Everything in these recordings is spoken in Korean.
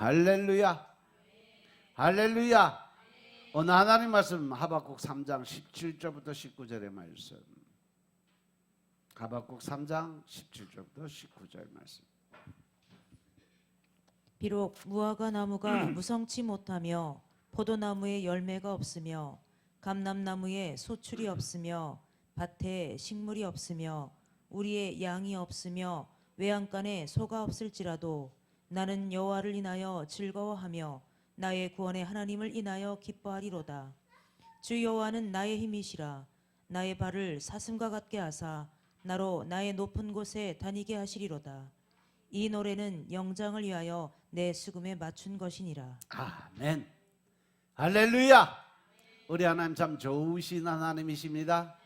할렐루야. 할렐루야. 오늘 하나님 말씀 하박국 3장 17절부터 19절의 말씀. 하박국 3장 17절부터 19절 말씀. 비록 무화과 나무가 무성치 못하며 포도나무에 열매가 없으며 감람나무에 소출이 없으며 밭에 식물이 없으며 우리의 양이 없으며 외양간에 소가 없을지라도 나는 여호와를 인하여 즐거워하며 나의 구원의 하나님을 인하여 기뻐하리로다. 주 여호와는 나의 힘이시라. 나의 발을 사슴과 같게 하사 나로 나의 높은 곳에 다니게 하시리로다. 이 노래는 영장을 위하여 내 수금에 맞춘 것이니라. 아멘. 할렐루야. 우리 하나님 참 좋으신 하나님이십니다.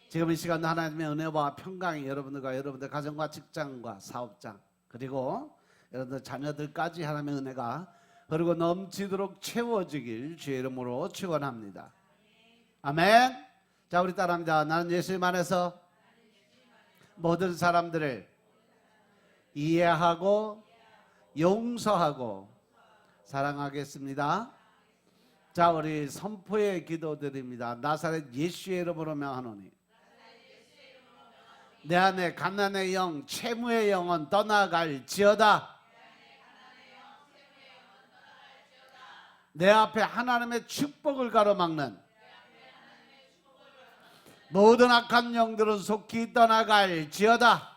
지금 이 시간 하나님의 은혜와 평강이 여러분들 가정과 직장과 사업장 그리고 여러분들 자녀들까지 하나님의 은혜가 그리고 넘치도록 채워지길 주의 이름으로 축원합니다. 아멘. 자, 우리 따라합니다. 나는 예수님 안에서 모든 사람들을 이해하고 용서하고 사랑하겠습니다. 자, 우리 선포의 기도드립니다. 나사렛 예수의 이름으로 명하노니 내 안에 가난의 영, 채무의 영은 떠나갈지어다. 내 앞에 하나님의 축복을 가로막는 모든 악한 영들은 속히 떠나갈지어다.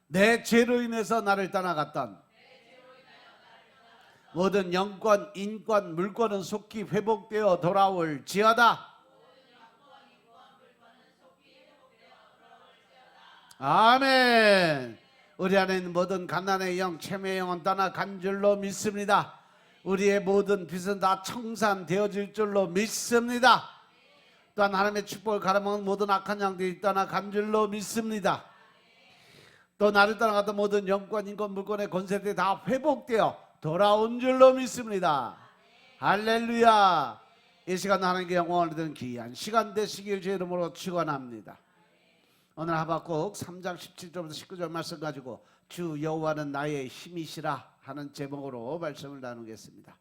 내 죄로 인해서 나를 떠나갔던 모든 영권, 인권, 물권은 속히 회복되어 돌아올지어다. 아멘. 우리 안에 있는 모든 가난의 영, 채무의 영은 떠나간 줄로 믿습니다. 우리의 모든 빚은 다 청산되어질 줄로 믿습니다. 또한 하나님의 축복을 가로막는 모든 악한 영들이 떠나간 줄로 믿습니다. 또 나를 떠나갔던 모든 영권, 인권, 물권의 권세들이 다 회복되어 돌아온 줄로 믿습니다. 할렐루야. 이 시간 하나님께 영광을 드리는 귀한 시간 되시길 주의 이름으로 축원합니다. 오늘 하박국 3장 17절부터 19절 말씀 가지고 주 여호와는 나의 힘이시라 하는 제목으로 말씀을 나누겠습니다.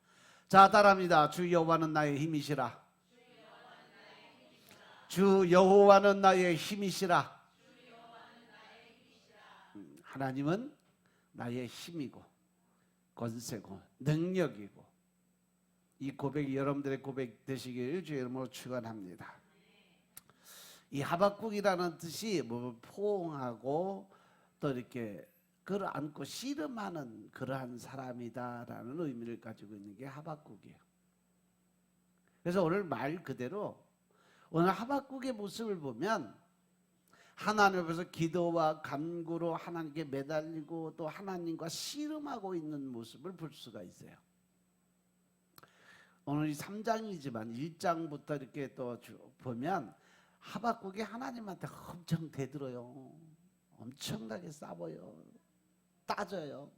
자, 따라합니다. 주 여호와는 나의 힘이시라. 주 여호와는 나의 힘이시라. 하나님은 나의 힘이고 권세고 능력이고 이 고백이 여러분들의 고백 되시길 주의 이름으로 축원합니다. 이 하박국이라는 뜻이 뭐 포옹하고 또 이렇게 끌어안고 씨름하는 그러한 사람이다라는 의미를 가지고 있는 게 하박국이에요. 그래서 오늘 말 그대로 오늘 하박국의 모습을 보면 하나님 앞에서 기도와 간구로 하나님께 매달리고 또 하나님과 씨름하고 있는 모습을 볼 수가 있어요. 오늘 이 3장이지만 1장부터 이렇게 또 보면 하박국이 하나님한테 엄청 대들어요. 엄청나게 싸워요. 따져요.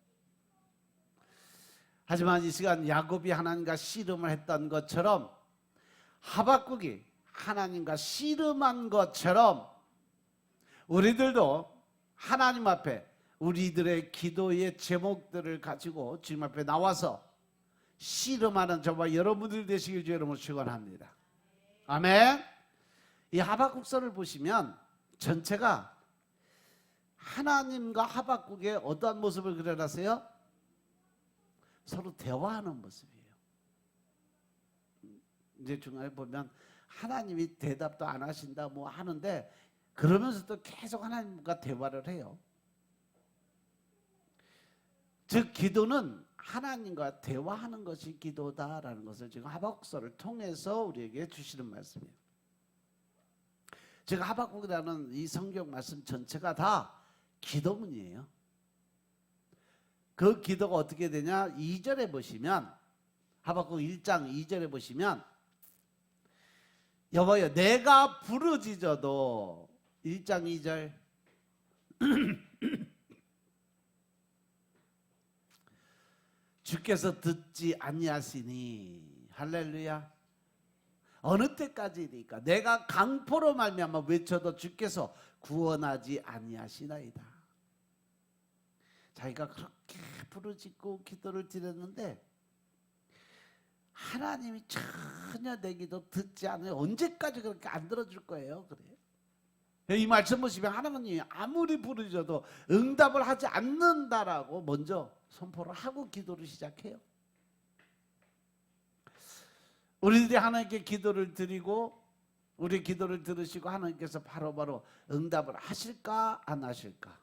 하지만 이 시간 야곱이 하나님과 씨름을 했던 것처럼 하박국이 하나님과 씨름한 것처럼 우리들도 하나님 앞에 우리들의 기도의 제목들을 가지고 주님 앞에 나와서 씨름하는 저와 여러분들 되시길 주의 이름으로 축원합니다. 아멘. 이 하박국서를 보시면 전체가 하나님과 하박국의 어떠한 모습을 그려놨어요? 서로 대화하는 모습이에요. 이제 중간에 보면 하나님이 대답도 안 하신다 뭐 하는데 그러면서 또 계속 하나님과 대화를 해요. 즉 기도는 하나님과 대화하는 것이 기도다라는 것을 지금 하박국서를 통해서 우리에게 주시는 말씀이에요. 즉 하박국이라는 이 성경 말씀 전체가 다 기도문이에요. 그 기도가 어떻게 되냐? 2절에 보시면 하박국 1장 2절에 보시면 여보여 내가 부르짖어도 1장 2절 주께서 듣지 아니하시니 할렐루야. 어느 때까지니까 내가 강포로 말미암아 외쳐도 주께서 구원하지 아니하시나이다. 자기가 그렇게 부르짖고 기도를 드렸는데 하나님이 전혀 내 기도 듣지 않아요. 언제까지 그렇게 안 들어줄 거예요? 그래. 이 말씀 보시면 하나님이 아무리 부르짖어도 응답을 하지 않는다라고 먼저 선포를 하고 기도를 시작해요. 우리들이 하나님께 기도를 드리고 우리 기도를 들으시고 하나님께서 바로바로 응답을 하실까 안 하실까?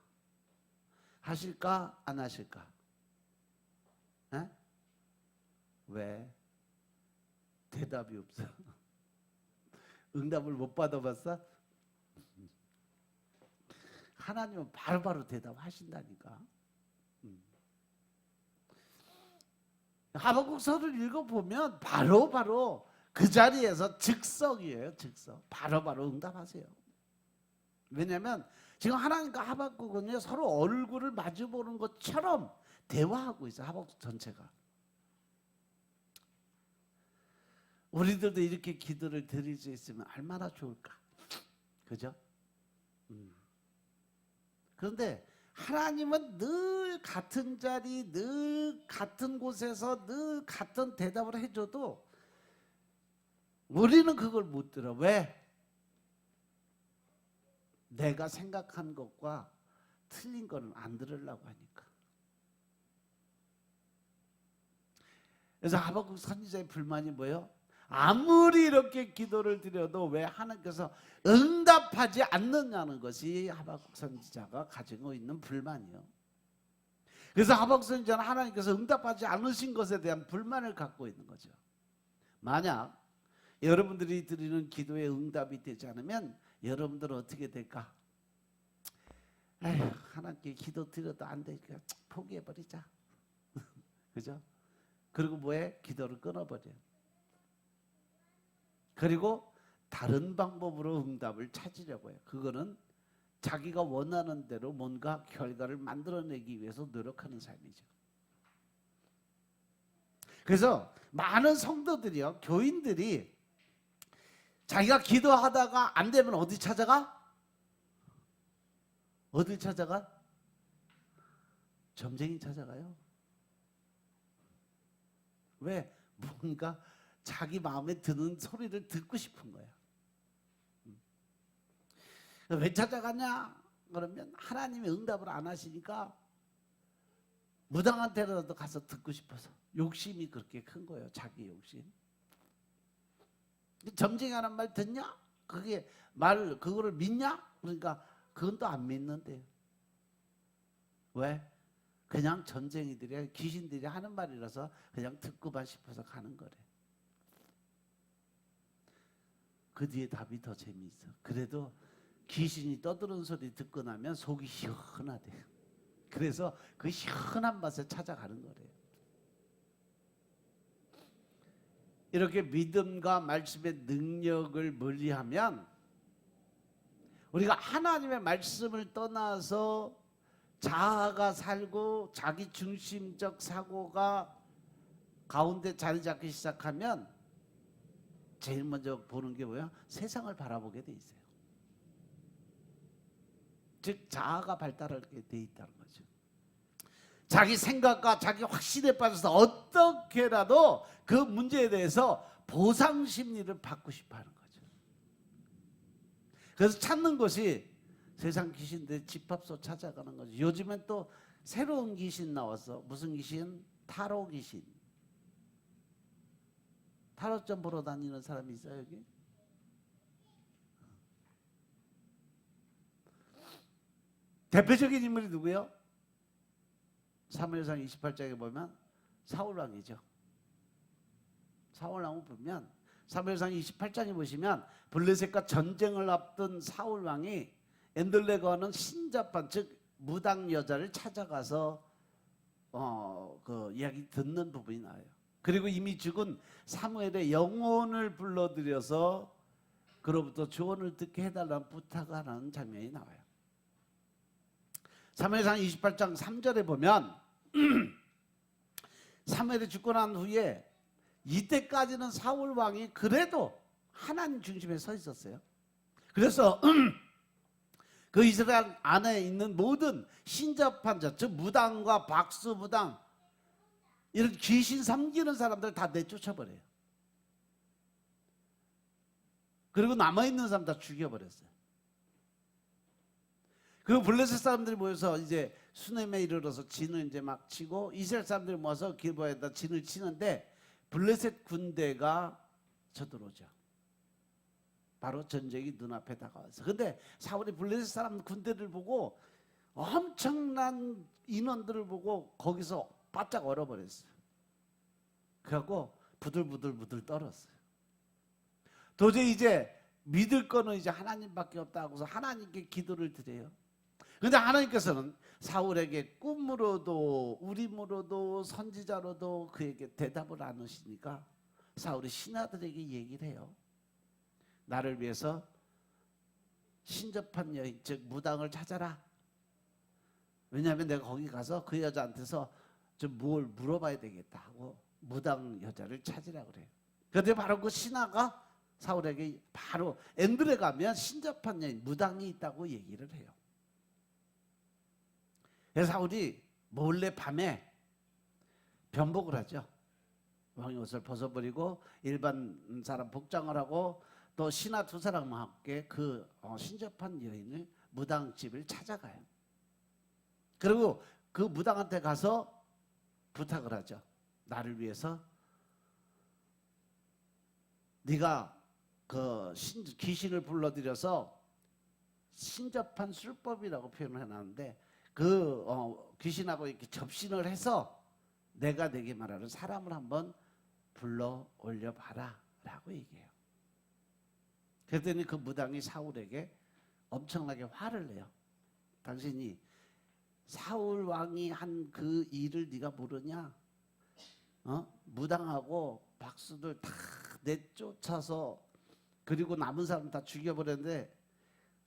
하실까 안 하실까? 에? 왜? 대답이 없어. 응답을 못 받아봤어? 하나님은 바로바로 대답하신다니까. 하박국서를 읽어보면 바로바로 그 자리에서 즉석이에요. 즉석. 바로바로 응답하세요. 왜냐하면 지금 하나님과 하박국은요 서로 얼굴을 마주보는 것처럼 대화하고 있어요. 하박국 전체가. 우리들도 이렇게 기도를 드릴 수 있으면 얼마나 좋을까. 그죠? 그런데 하나님은 늘 같은 자리, 늘 같은 곳에서 늘 같은 대답을 해줘도 우리는 그걸 못 들어. 왜? 내가 생각한 것과 틀린 거는 안 들으려고 하니까. 그래서 하박국 선지자의 불만이 뭐예요? 아무리 이렇게 기도를 드려도 왜 하나님께서 응답하지 않느냐는 것이 하박국 선지자가 가지고 있는 불만이에요. 그래서 하박국 선지자는 하나님께서 응답하지 않으신 것에 대한 불만을 갖고 있는 거죠. 만약 여러분들이 드리는 기도에 응답이 되지 않으면 여러분들은 어떻게 될까? 에휴, 하나님께 기도 드려도 안 되니까 포기해버리자. 그죠? 그리고 뭐해? 기도를 끊어버려. 그리고 다른 방법으로 응답을 찾으려고 해요. 그거는 자기가 원하는 대로 뭔가 결과를 만들어내기 위해서 노력하는 삶이죠. 그래서 많은 성도들이요, 교인들이 자기가 기도하다가 안 되면 어디 찾아가? 어디 찾아가? 점쟁이 찾아가요. 왜? 뭔가 자기 마음에 드는 소리를 듣고 싶은 거야. 왜 찾아가냐? 그러면 하나님이 응답을 안 하시니까 무당한테라도 가서 듣고 싶어서. 욕심이 그렇게 큰 거예요. 자기 욕심. 점쟁이라는 말 듣냐? 그게 말 그거를 믿냐? 그러니까 그건 또 안 믿는데요. 왜? 그냥 점쟁이들이 귀신들이 하는 말이라서 그냥 듣고만 싶어서 가는 거래. 그 뒤에 답이 더 재미있어. 그래도 귀신이 떠드는 소리 듣고 나면 속이 시원하대요. 그래서 그 시원한 맛에 찾아가는 거래요. 이렇게 믿음과 말씀의 능력을 멀리하면 우리가 하나님의 말씀을 떠나서 자아가 살고 자기 중심적 사고가 가운데 자리 잡기 시작하면 제일 먼저 보는 게 뭐야? 세상을 바라보게 돼 있어요. 즉 자아가 발달하게 돼 있다는 거죠. 자기 생각과 자기 확신에 빠져서 어떻게라도 그 문제에 대해서 보상 심리를 받고 싶어 하는 거죠. 그래서 찾는 것이 세상 귀신들 집합소 찾아가는 거죠. 요즘엔 또 새로운 귀신 나왔어. 무슨 귀신? 타로 귀신. 타로점 보러 다니는 사람이 있어요, 여기? 대표적인 인물이 누구예요? 사무엘상 28장에 보면 사울왕이죠. 사울왕을 보면 사무엘상 28장에 보시면 블레셋과 전쟁을 앞둔 사울왕이 엔들레거하는 신자판 즉 무당 여자를 찾아가서 그 이야기 듣는 부분이 나와요. 그리고 이미 죽은 사무엘의 영혼을 불러들여서 그로부터 조언을 듣게 해달라는 부탁하는 장면이 나와요. 사무엘상 28장 3절에 보면 사무엘이 죽고 난 후에 이때까지는 사울 왕이 그래도 하나님 중심에 서 있었어요. 그래서 그 이스라엘 안에 있는 모든 신접한 자, 즉 무당과 박수무당 이런 귀신 섬기는 사람들 다 내쫓아버려요. 그리고 남아있는 사람 다 죽여버렸어요. 그리고 블레셋 사람들이 모여서 이제 수넴에 이르러서 진을 이제 막 치고 이스라엘 사람들이 모여서 길보아에다 진을 치는데 블레셋 군대가 쳐들어오죠. 바로 전쟁이 눈앞에 다가와서. 근데 사울이 블레셋 사람 군대를 보고 엄청난 인원들을 보고 거기서 바짝 얼어버렸어요. 그래갖고 부들부들 떨었어요. 도저히 이제 믿을 거는 이제 하나님밖에 없다 하고서 하나님께 기도를 드려요. 근데 하나님께서는 사울에게 꿈으로도 우림으로도 선지자로도 그에게 대답을 안 하시니까 사울이 신하들에게 얘기를 해요. 나를 위해서 신접한 여인 즉 무당을 찾아라. 왜냐하면 내가 거기 가서 그 여자한테서 좀 뭘 물어봐야 되겠다 하고 무당 여자를 찾으라 그래요. 그런데 바로 그 신하가 사울에게 바로 엔드레 가면 신접한 여인 무당이 있다고 얘기를 해요. 그래서 사울이 몰래 밤에 변복을 하죠. 왕의 옷을 벗어버리고 일반 사람 복장을 하고 또 신하 두 사람과 함께 그 신접한 여인을 무당집을 찾아가요. 그리고 그 무당한테 가서 부탁을 하죠. 나를 위해서 네가 그 귀신을 불러들여서 신접한 술법이라고 표현을 해놨는데 그 귀신하고 이렇게 접신을 해서 내가 내게 말하는 사람을 한번 불러 올려봐라 라고 얘기해요. 그랬더니 그 무당이 사울에게 엄청나게 화를 내요. 당신이 사울 왕이 한 그 일을 네가 모르냐? 무당하고 박수들 다 내쫓아서 그리고 남은 사람 다 죽여버렸는데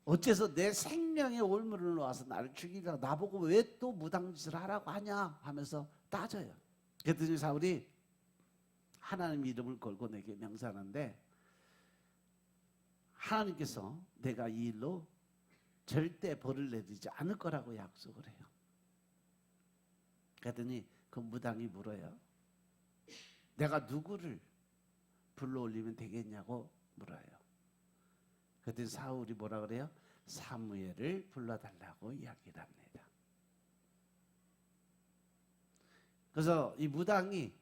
어째서 내 생명의 올무를 놓아서 나를 죽이려고 나보고 왜 또 무당짓을 하라고 하냐 하면서 따져요. 그랬더니 사울이 하나님 이름을 걸고 내게 명사하는데 하나님께서 내가 이 일로 절대 벌을 내리지 않을 거라고 약속을 해요. 그랬더니 그 무당이 물어요. 내가 누구를 불러올리면 되겠냐고 물어요. 그랬더니 사울이 뭐라 그래요? 사무엘을 불러달라고 이야기를 합니다. 그래서 이 무당이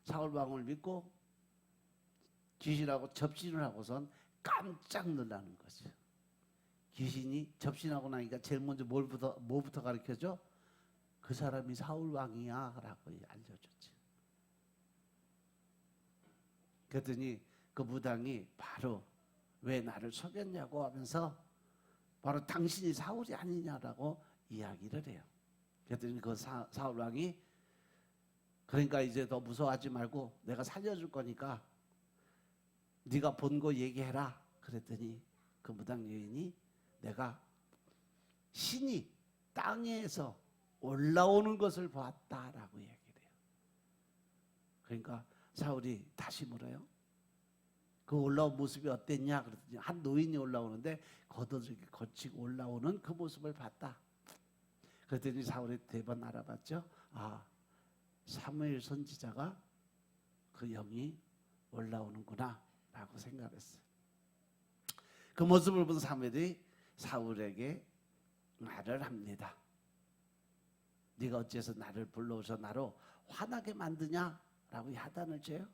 사울 왕을 믿고 귀신하고 접신을 하고선 깜짝 놀라는 거죠. 귀신이 접신하고 나니까 제일 먼저 뭐부터 가르쳐줘? 그 사람이 사울 왕이야 라고 알려줬지. 그랬더니 그 무당이 바로 왜 나를 속였냐고 하면서 바로 당신이 사울이 아니냐라고 이야기를 해요. 그랬더니 그 사울 왕이 그러니까 이제 더 무서워하지 말고 내가 살려줄 거니까 네가 본 거 얘기해라. 그랬더니 그 무당 여인이 내가 신이 땅에서 올라오는 것을 봤다라고 얘기를 해요. 그러니까 사울이 다시 물어요. 그 올라온 모습이 어땠냐? 그랬더니 한 노인이 올라오는데 겉옷을 거치고 올라오는 그 모습을 봤다. 그랬더니 사울이 대번 알아봤죠. 아, 사무엘 선지자가 그 영이 올라오는구나 라고 생각했어요. 그 모습을 본 사무엘이 사울에게 말을 합니다. 네가 어째서 나를 불러오셔 나로 화나게 만드냐? 라고 야단을 쳐요.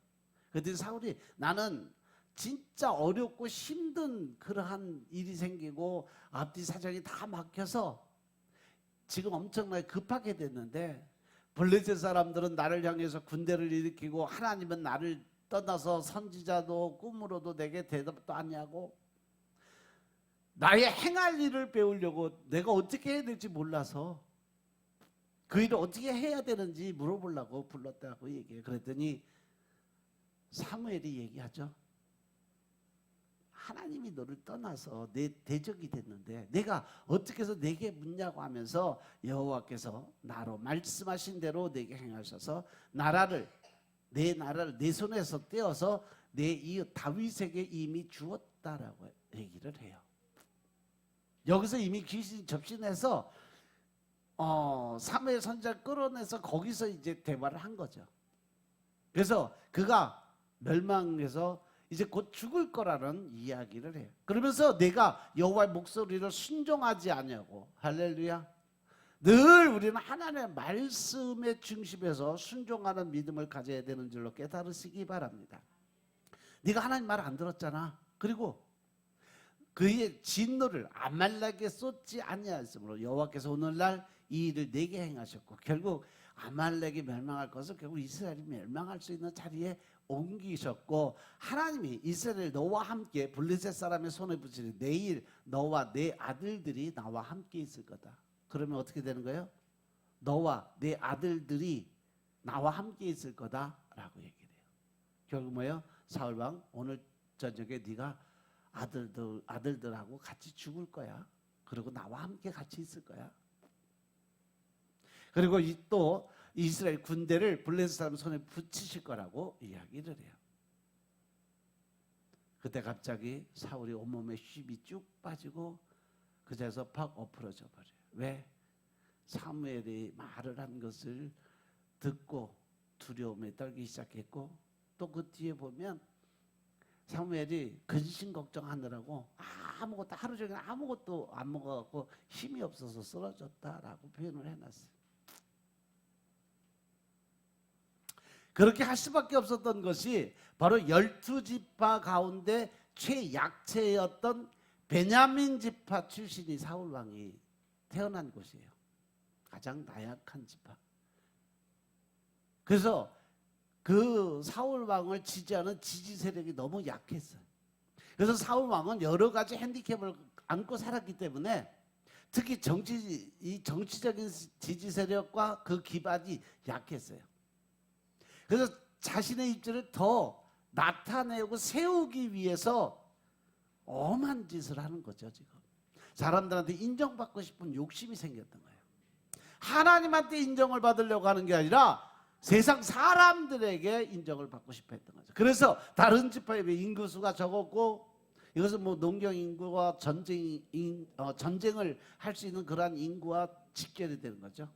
그랬더니 사울이 나는 진짜 어렵고 힘든 그러한 일이 생기고 앞뒤 사정이 다 막혀서 지금 엄청나게 급하게 됐는데 블레셋 사람들은 나를 향해서 군대를 일으키고 하나님은 나를 떠나서 선지자도 꿈으로도 내게 대답도 안 하고 나의 행할 일을 배우려고 내가 어떻게 해야 될지 몰라서 그 일을 어떻게 해야 되는지 물어보려고 불렀다고 얘기해요. 그랬더니 사무엘이 얘기하죠. 하나님이 너를 떠나서 내 대적이 됐는데 내가 어떻게 해서 내게 묻냐고 하면서 여호와께서 나로 말씀하신 대로 내게 행하셔서 내 나라를 내 손에서 떼어서 내 이웃 다윗에게 이미 주었다라고 얘기를 해요. 여기서 이미 귀신이 접신해서 사무엘 선지자를 끌어내서 거기서 이제 대화를 한 거죠. 그래서 그가 멸망해서 이제 곧 죽을 거라는 이야기를 해요. 그러면서 내가 여호와의 목소리를 순종하지 않냐고. 할렐루야. 늘 우리는 하나님의 말씀의 중심에서 순종하는 믿음을 가져야 되는 줄로 깨달으시기 바랍니다. 네가 하나님 말 안 들었잖아. 그리고 그의 진노를 아말렉에 쏟지 아니하였으므로 여호와께서 오늘날 이 일을 내게 행하셨고 결국 아말렉이 멸망할 것을 결국 이스라엘이 멸망할 수 있는 자리에 옮기셨고 하나님이 이스라엘 너와 함께 블레셋 사람의 손에 붙이니 내일 너와 내 아들들이 나와 함께 있을 거다. 그러면 어떻게 되는 거예요? 너와 내 아들들이 나와 함께 있을 거다라고 얘기를 해요. 결국 뭐예요? 사울왕 오늘 저녁에 네가 아들들하고 같이 죽을 거야. 그리고 나와 함께 같이 있을 거야. 그리고 또 이스라엘 군대를 블레셋 사람 손에 붙이실 거라고 이야기를 해요. 그때 갑자기 사울이 온몸에 쉿이 쭉 빠지고 그 자리에서 팍 엎어져 버려요. 왜? 사무엘이 말을 한 것을 듣고 두려움에 떨기 시작했고 또 그 뒤에 보면 사무엘이 근심 걱정하느라고 아무것도 하루 종일 아무것도 안 먹어갖고 힘이 없어서 쓰러졌다라고 표현을 해놨어요. 그렇게 할 수밖에 없었던 것이 바로 12지파 가운데 최약체였던 베냐민 지파 출신이 사울 왕이 태어난 곳이에요. 가장 나약한 지파. 그래서 그 사울 왕을 지지하는 지지 세력이 너무 약했어요. 그래서 사울 왕은 여러 가지 핸디캡을 안고 살았기 때문에 특히 이 정치적인 지지 세력과 그 기반이 약했어요. 그래서 자신의 입지를 더 나타내고 세우기 위해서 엄한 짓을 하는 거죠. 지금 사람들한테 인정받고 싶은 욕심이 생겼던 거예요. 하나님한테 인정을 받으려고 하는 게 아니라 세상 사람들에게 인정을 받고 싶어 했던 거죠. 그래서 다른 지파에 비해 인구수가 적었고 이것은 뭐 농경 인구와 전쟁을 할 수 있는 그러한 인구와 직결이 되는 거죠.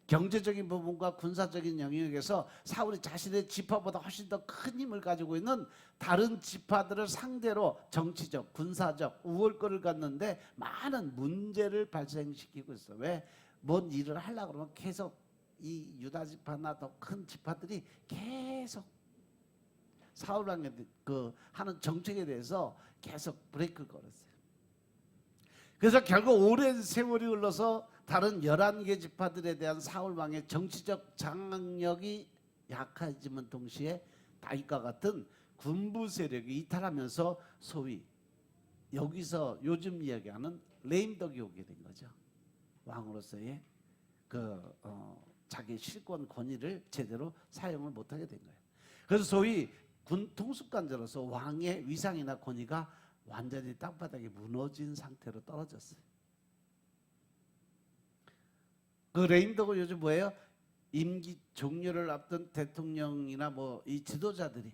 경제적인 부분과 군사적인 영역에서 사울이 자신의 지파보다 훨씬 더 큰 힘을 가지고 있는 다른 지파들을 상대로 정치적, 군사적 우월권을 갖는데 많은 문제를 발생시키고 있어. 왜? 뭔 일을 하려고 그러면 계속 이 유다 지파나 더 큰 지파들이 계속 사울 왕의 그 하는 정책에 대해서 계속 브레이크를 걸었어요. 그래서 결국 오랜 세월이 흘러서 다른 11개 지파들에 대한 사울 왕의 정치적 장악력이 약해지면 동시에 다윗과 같은 군부 세력이 이탈하면서 소위 여기서 요즘 이야기하는 레임덕이 오게 된 거죠. 왕으로서의 자기 실권 권위를 제대로 사용을 못하게 된 거예요. 그래서 소위 군 통수관자로서 왕의 위상이나 권위가 완전히 땅바닥에 무너진 상태로 떨어졌어요. 그 레임덕은 요즘 뭐예요? 임기 종료를 앞둔 대통령이나 뭐 이 지도자들이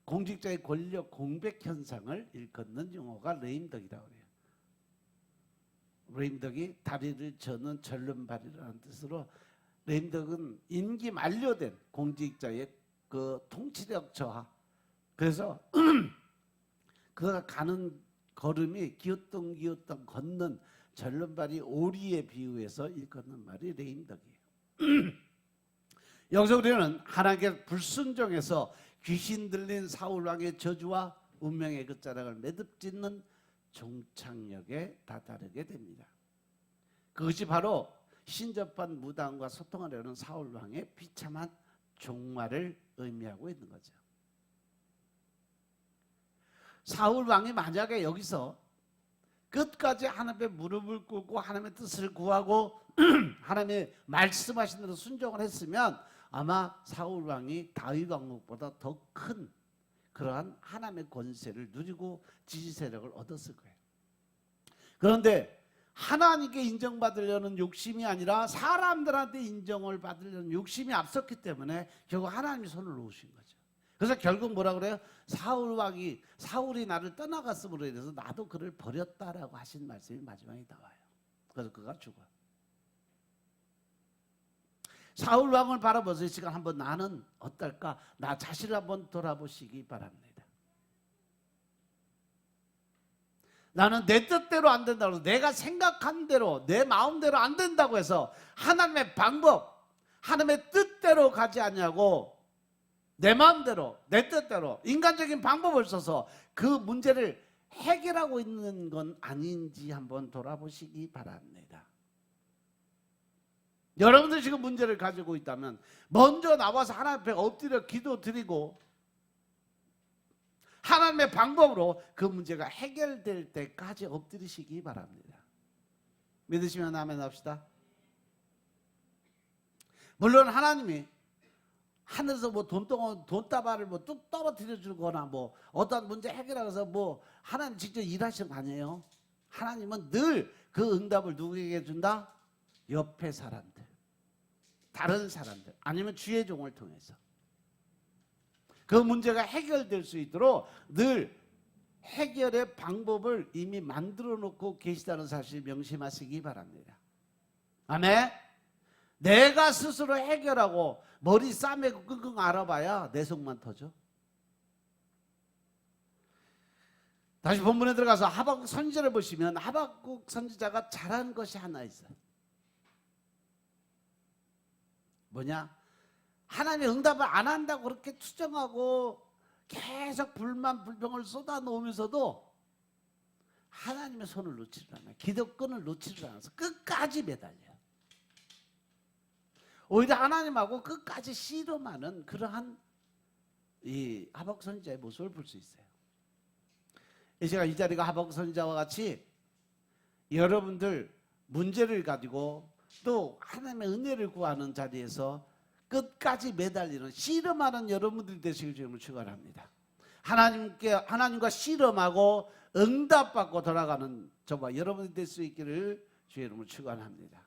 공직자의 권력 공백 현상을 일컫는 용어가 레임덕이라고 해요. 레임덕이 다리를 저는 절름발이라는 뜻으로 레임덕은 임기 만료된 공직자의 그 통치력 저하. 그래서 그가 가는 걸음이 기웃덩기웃덩 걷는 절름발이 오리에 비유해서 일컫는 말이 레임덕이에요. 여기서 우리는 하나님께 불순종해서 귀신 들린 사울 왕의 저주와 운명의 끝자락을 매듭짓는 종착역에 다다르게 됩니다. 그것이 바로 신접한 무당과 소통하려는 사울 왕의 비참한 종말을 의미하고 있는 거죠. 사울 왕이 만약에 여기서 끝까지 하나님의 무릎을 꿇고 하나님의 뜻을 구하고 하나님의 말씀하신 대로 순종을 했으면 아마 사울 왕이 다윗 왕국보다 더 큰 그러한 하나님의 권세를 누리고 지지 세력을 얻었을 거예요. 그런데 하나님께 인정받으려는 욕심이 아니라 사람들한테 인정을 받으려는 욕심이 앞섰기 때문에 결국 하나님이 손을 놓으신 거죠. 그래서 결국 뭐라 그래요? 사울이 나를 떠나갔음으로 인해서 나도 그를 버렸다라고 하신 말씀이 마지막에 나와요. 그래서 그가 죽어요. 사울 왕을 바라보세요. 이 시간 한번 나는 어떨까? 나 자신을 한번 돌아보시기 바랍니다. 나는 내 뜻대로 안 된다고 해서, 내가 생각한 대로 내 마음대로 안 된다고 해서 하나님의 방법, 하나님의 뜻대로 가지 않냐고 내 마음대로 내 뜻대로 인간적인 방법을 써서 그 문제를 해결하고 있는 건 아닌지 한번 돌아보시기 바랍니다. 여러분들 지금 문제를 가지고 있다면 먼저 나와서 하나님 앞에 엎드려 기도드리고 하나님의 방법으로 그 문제가 해결될 때까지 엎드리시기 바랍니다. 믿으시면 아멘 합시다. 물론 하나님이 하늘에서 뭐 돈다발을 뭐 뚝 떨어뜨려 주거나 뭐 어떤 문제 해결하기 위해서 뭐 하나님 직접 일하시는 거 아니에요. 하나님은 늘 그 응답을 누구에게 준다? 옆에 사람들, 다른 사람들, 아니면 주의 종을 통해서 그 문제가 해결될 수 있도록 늘 해결의 방법을 이미 만들어 놓고 계시다는 사실 명심하시기 바랍니다. 아멘. 내가 스스로 해결하고 머리 싸매고 끙끙 앓아봐야 내 속만 터져. 다시 본문에 들어가서 하박국 선지자를 보시면 하박국 선지자가 잘한 것이 하나 있어요. 뭐냐? 하나님의 응답을 안 한다고 그렇게 투정하고 계속 불만 불평을 쏟아놓으면서도 하나님의 손을 놓지를 않아요. 기도권을 놓지를 않아서 끝까지 매달려요. 오히려 하나님하고 끝까지 씨름하는 그러한 이 하박국 선지자의 모습을 볼 수 있어요. 이 시간 이 자리가 하박국 선지자와 같이 여러분들 문제를 가지고 또 하나님의 은혜를 구하는 자리에서 끝까지 매달리는 씨름하는 여러분들이 되시길 주님을 축원합니다. 하나님과 씨름하고 응답받고 돌아가는 저와 여러분이 될 수 있기를 주의 이름으로 축원합니다.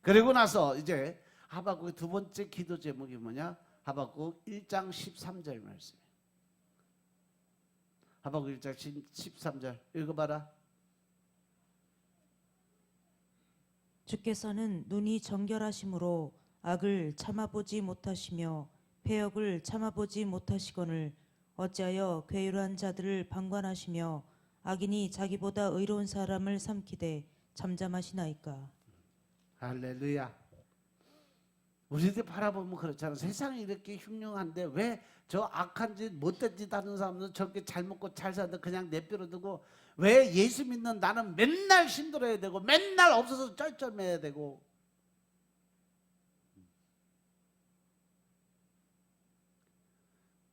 그리고 나서 이제 하박국의 두 번째 기도 제목이 뭐냐? 하박국 1장 13절 말씀이에요. 하박국 1장 13절 읽어봐라. 주께서는 눈이 정결하심으로 악을 참아보지 못하시며 패역을 참아보지 못하시거늘 어찌하여 괴유한 자들을 방관하시며 악인이 자기보다 의로운 사람을 삼키되 잠잠하시나이까. 할렐루야. 우리들 바라보면 그렇잖아. 세상이 이렇게 흉흉한데 왜 저 악한 짓 못된 짓 하는 사람은 저렇게 잘 먹고 잘 사는데 그냥 내버려 두고 왜 예수 믿는 나는 맨날 힘들어야 되고 맨날 없어서 쩔쩔매야 되고.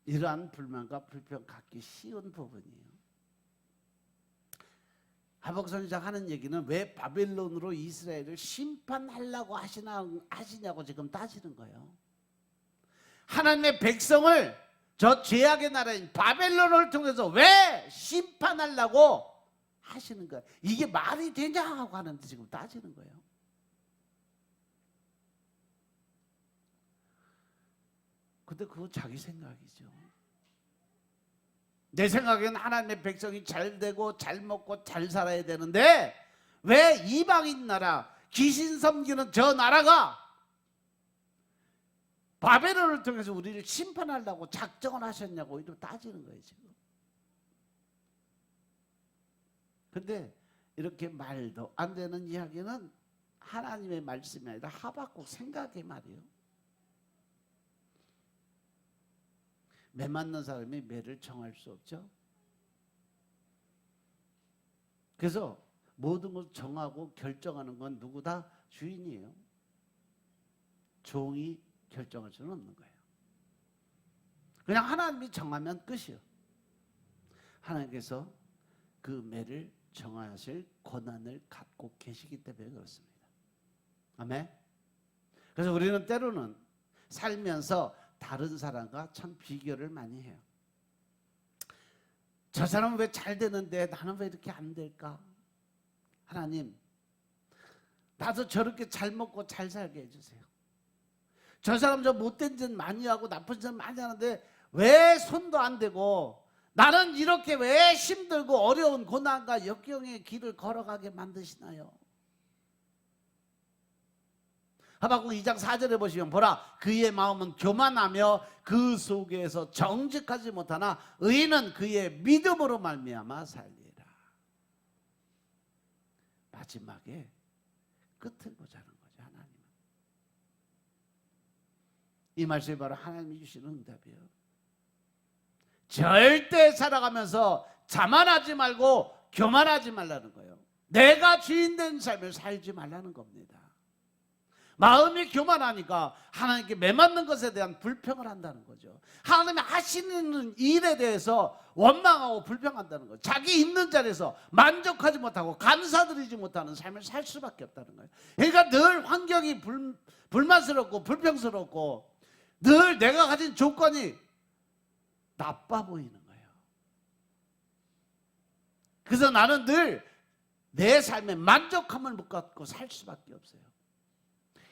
이러한 불만과 불평 갖기 쉬운 부분이에요. 하박국 선지자가 하는 얘기는 왜 바벨론으로 이스라엘을 심판하려고 하시냐고 지금 따지는 거예요. 하나님의 백성을 저 죄악의 나라인 바벨론을 통해서 왜 심판하려고 하시는 거예요. 이게 말이 되냐 하고 하는데 지금 따지는 거예요. 근데 그거 자기 생각이죠. 내 생각에는 하나님의 백성이 잘 되고 잘 먹고 잘 살아야 되는데 왜 이방인 나라, 귀신 섬기는 저 나라가 바벨론을 통해서 우리를 심판하려고 작정을 하셨냐고 이렇게 따지는 거예요 지금. 근데 이렇게 말도 안 되는 이야기는 하나님의 말씀이 아니라 하박국 생각의 말이에요. 매 맞는 사람이 매를 정할 수 없죠. 그래서 모든 걸 정하고 결정하는 건 누구다? 주인이에요. 종이 결정할 수는 없는 거예요. 그냥 하나님이 정하면 끝이에요. 하나님께서 그 매를 정하실 권한을 갖고 계시기 때문에 그렇습니다. 아멘. 그래서 우리는 때로는 살면서 다른 사람과 참 비교를 많이 해요. 저 사람은 왜 잘 되는데 나는 왜 이렇게 안 될까? 하나님, 나도 저렇게 잘 먹고 잘 살게 해주세요. 저 사람 저 못된 짓 많이 하고 나쁜 짓 많이 하는데 왜 손도 안 대고 나는 이렇게 왜 힘들고 어려운 고난과 역경의 길을 걸어가게 만드시나요? 하박국 2장 4절에 보시면 보라 그의 마음은 교만하며 그 속에서 정직하지 못하나 의인은 그의 믿음으로 말미암아 살리라. 마지막에 끝을 보자는 거죠. 하나님은. 이 말씀이 바로 하나님이 주시는 응답이에요. 절대 살아가면서 자만하지 말고 교만하지 말라는 거예요. 내가 주인 된 삶을 살지 말라는 겁니다. 마음이 교만하니까 하나님께 매맞는 것에 대한 불평을 한다는 거죠. 하나님이 하시는 일에 대해서 원망하고 불평한다는 거죠. 자기 있는 자리에서 만족하지 못하고 감사드리지 못하는 삶을 살 수밖에 없다는 거예요. 그러니까 늘 환경이 불만스럽고 불평스럽고 늘 내가 가진 조건이 나빠 보이는 거예요. 그래서 나는 늘 내 삶에 만족함을 못 갖고 살 수밖에 없어요.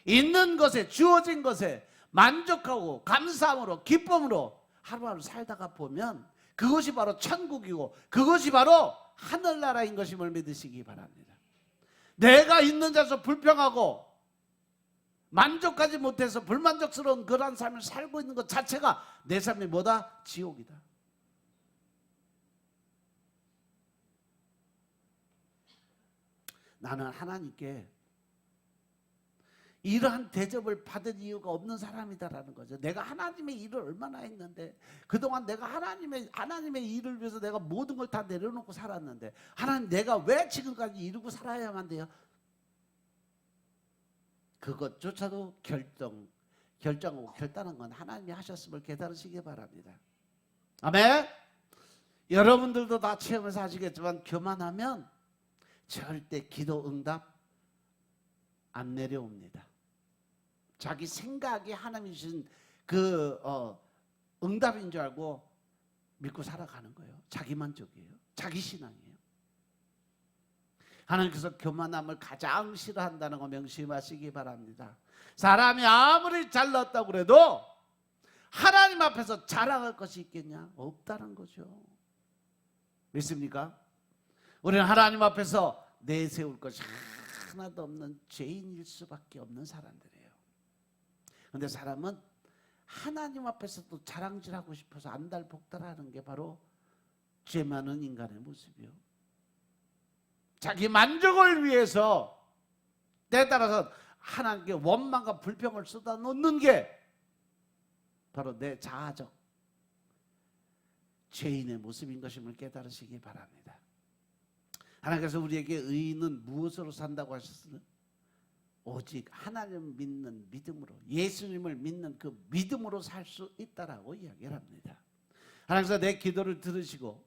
있는 것에 주어진 것에 만족하고 감사함으로 기쁨으로 하루하루 살다가 보면 그것이 바로 천국이고 그것이 바로 하늘나라인 것임을 믿으시기 바랍니다. 내가 있는 자에서 불평하고 만족하지 못해서 불만족스러운 그러한 삶을 살고 있는 것 자체가 내 삶이 뭐다? 지옥이다. 나는 하나님께 이러한 대접을 받은 이유가 없는 사람이다라는 거죠. 내가 하나님의 일을 얼마나 했는데 그동안 내가 하나님의 일을 위해서 내가 모든 걸 다 내려놓고 살았는데 하나님 내가 왜 지금까지 이루고 살아야만 돼요? 그것조차도 결정하고 결단한 건 하나님이 하셨음을 깨달으시기 바랍니다. 아멘. 여러분들도 다 체험해서 아시겠지만 교만하면 절대 기도 응답 안 내려옵니다. 자기 생각이 하나님이 주신 그 응답인 줄 알고 믿고 살아가는 거예요. 자기 만족이에요. 자기 신앙이에요. 하나님께서 교만함을 가장 싫어한다는 거 명심하시기 바랍니다. 사람이 아무리 잘났다고 그래도 하나님 앞에서 자랑할 것이 있겠냐? 없다는 거죠. 믿습니까? 우리는 하나님 앞에서 내세울 것이 하나도 없는 죄인일 수밖에 없는 사람들이에요. 그런데 사람은 하나님 앞에서도 자랑질하고 싶어서 안달복달하는 게 바로 죄 많은 인간의 모습이요. 자기 만족을 위해서 때에 따라서 하나님께 원망과 불평을 쏟아놓는 게 바로 내 자아적 죄인의 모습인 것임을 깨달으시기 바랍니다. 하나님께서 우리에게 의인은 무엇으로 산다고 하셨으면 오직 하나님을 믿는 믿음으로 예수님을 믿는 그 믿음으로 살 수 있다라고 이야기를 합니다. 하나님께서 내 기도를 들으시고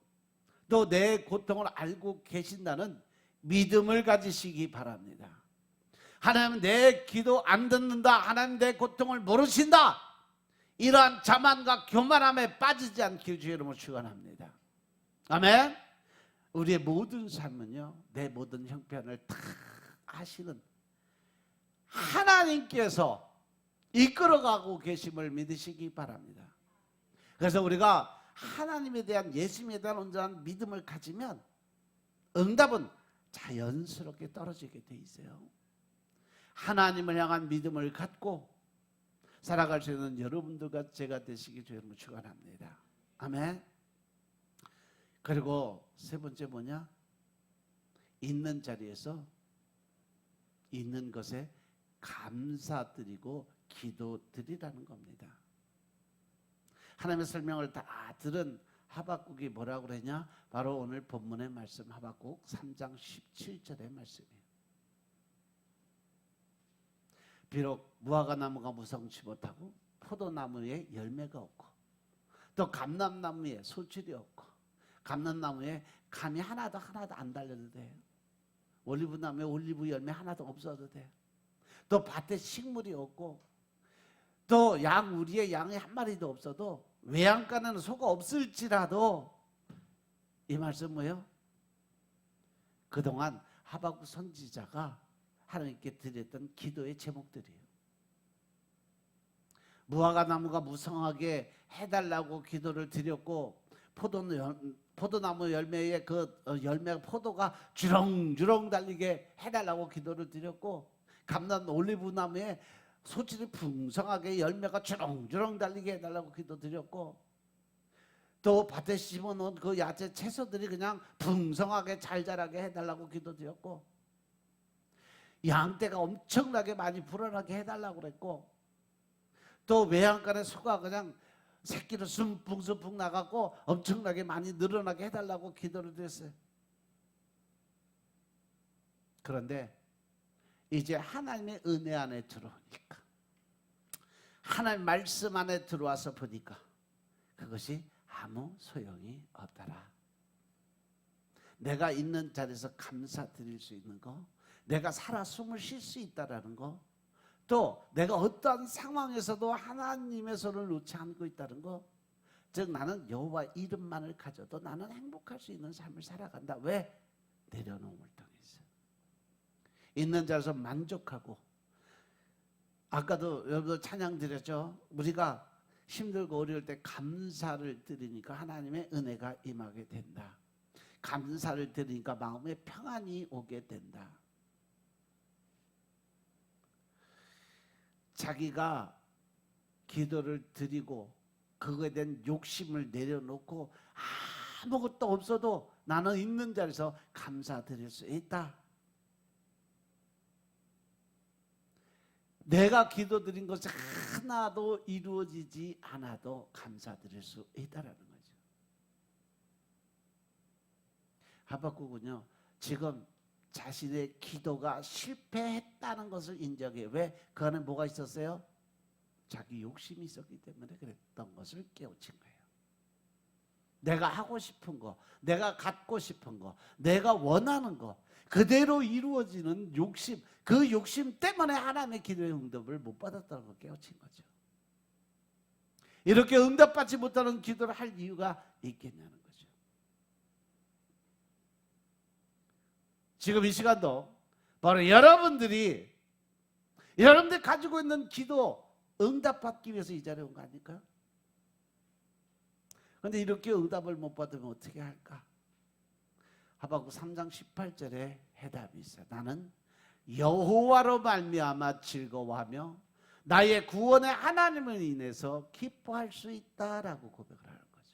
또 내 고통을 알고 계신다는 믿음을 가지시기 바랍니다. 하나님 내 기도 안 듣는다. 하나님 내 고통을 모르신다. 이러한 자만과 교만함에 빠지지 않길 주의 이름으로 축원합니다. 아멘. 우리의 모든 삶은요, 내 모든 형편을 다 아시는 하나님께서 이끌어가고 계심을 믿으시기 바랍니다. 그래서 우리가 하나님에 대한 예수님에 대한 온전한 믿음을 가지면 응답은 자연스럽게 떨어지게 돼 있어요. 하나님을 향한 믿음을 갖고 살아갈 수 있는 여러분들과 제가 되시기 주의 이름으로 축원합니다. 아멘. 그리고 세 번째 뭐냐? 있는 자리에서 있는 것에 감사드리고 기도드리라는 겁니다. 하나님의 설명을 다 들은 하박국이 뭐라고 그러냐? 바로 오늘 본문의 말씀 하박국 3장 17절의 말씀이에요. 비록 무화과나무가 무성치 못하고 포도나무에 열매가 없고 또 감람나무에 소출이 없고 감람나무에 감이 하나도 안 달려도 돼요. 올리브나무에 올리브 열매 하나도 없어도 돼요. 또 밭에 식물이 없고 또 우리의 양이 한 마리도 없어도 외양간에는 소가 없을지라도 이 말씀 뭐예요? 그동안 하박국 선지자가 하나님께 드렸던 기도의 제목들이에요. 무화과 나무가 무성하게 해달라고 기도를 드렸고, 포도나무 열매에 그 열매 포도가 주렁주렁 달리게 해달라고 기도를 드렸고, 감람 올리브 나무에 소질이 풍성하게 열매가 주렁주렁 달리게 해달라고 기도 드렸고, 또 밭에 심어놓은 그 야채 채소들이 그냥 풍성하게 잘 자라게 해달라고 기도 드렸고, 양떼가 엄청나게 많이 불어나게 해달라고 그랬고, 또 외양간에 소가 그냥 새끼로 숨풍숨풍 나가고 엄청나게 많이 늘어나게 해달라고 기도를 드렸어요. 그런데 이제 하나님의 은혜 안에 들어오니까, 하나님 말씀 안에 들어와서 보니까 그것이 아무 소용이 없더라. 내가 있는 자리에서 감사드릴 수 있는 거, 내가 살아 숨을 쉴 수 있다라는 거, 또 내가 어떠한 상황에서도 하나님의 손을 놓지 않고 있다는 거, 즉 나는 여호와 이름만을 가져도 나는 행복할 수 있는 삶을 살아간다. 왜? 내려놓음을 통해서 있는 자리에서 만족하고, 아까도 여러분 찬양 드렸죠. 우리가 힘들고 어려울 때 감사를 드리니까 하나님의 은혜가 임하게 된다. 감사를 드리니까 마음에 평안이 오게 된다. 자기가 기도를 드리고 그거에 대한 욕심을 내려놓고 아무것도 없어도 나는 있는 자리에서 감사드릴 수 있다. 내가 기도드린 것이 하나도 이루어지지 않아도 감사드릴 수 있다라는 거죠. 하박국은요, 지금 자신의 기도가 실패했다는 것을 인정해요. 왜? 그 안에 뭐가 있었어요? 자기 욕심이 있었기 때문에 그랬던 것을 깨우친 거예요. 내가 하고 싶은 거, 내가 갖고 싶은 거, 내가 원하는 거 그대로 이루어지는 욕심, 그 욕심 때문에 하나님의 기도의 응답을 못 받았다는 걸 깨우친 거죠. 이렇게 응답받지 못하는 기도를 할 이유가 있겠냐는 거죠. 지금 이 시간도 바로 여러분들이 가지고 있는 기도 응답받기 위해서 이 자리에 온 거 아닐까요? 그런데 이렇게 응답을 못 받으면 어떻게 할까? 하박국 3장 18절에 해답이 있어요. 나는 여호와로 말미암아 즐거워하며 나의 구원의 하나님을 인해서 기뻐할 수 있다라고 고백을 하는 거죠.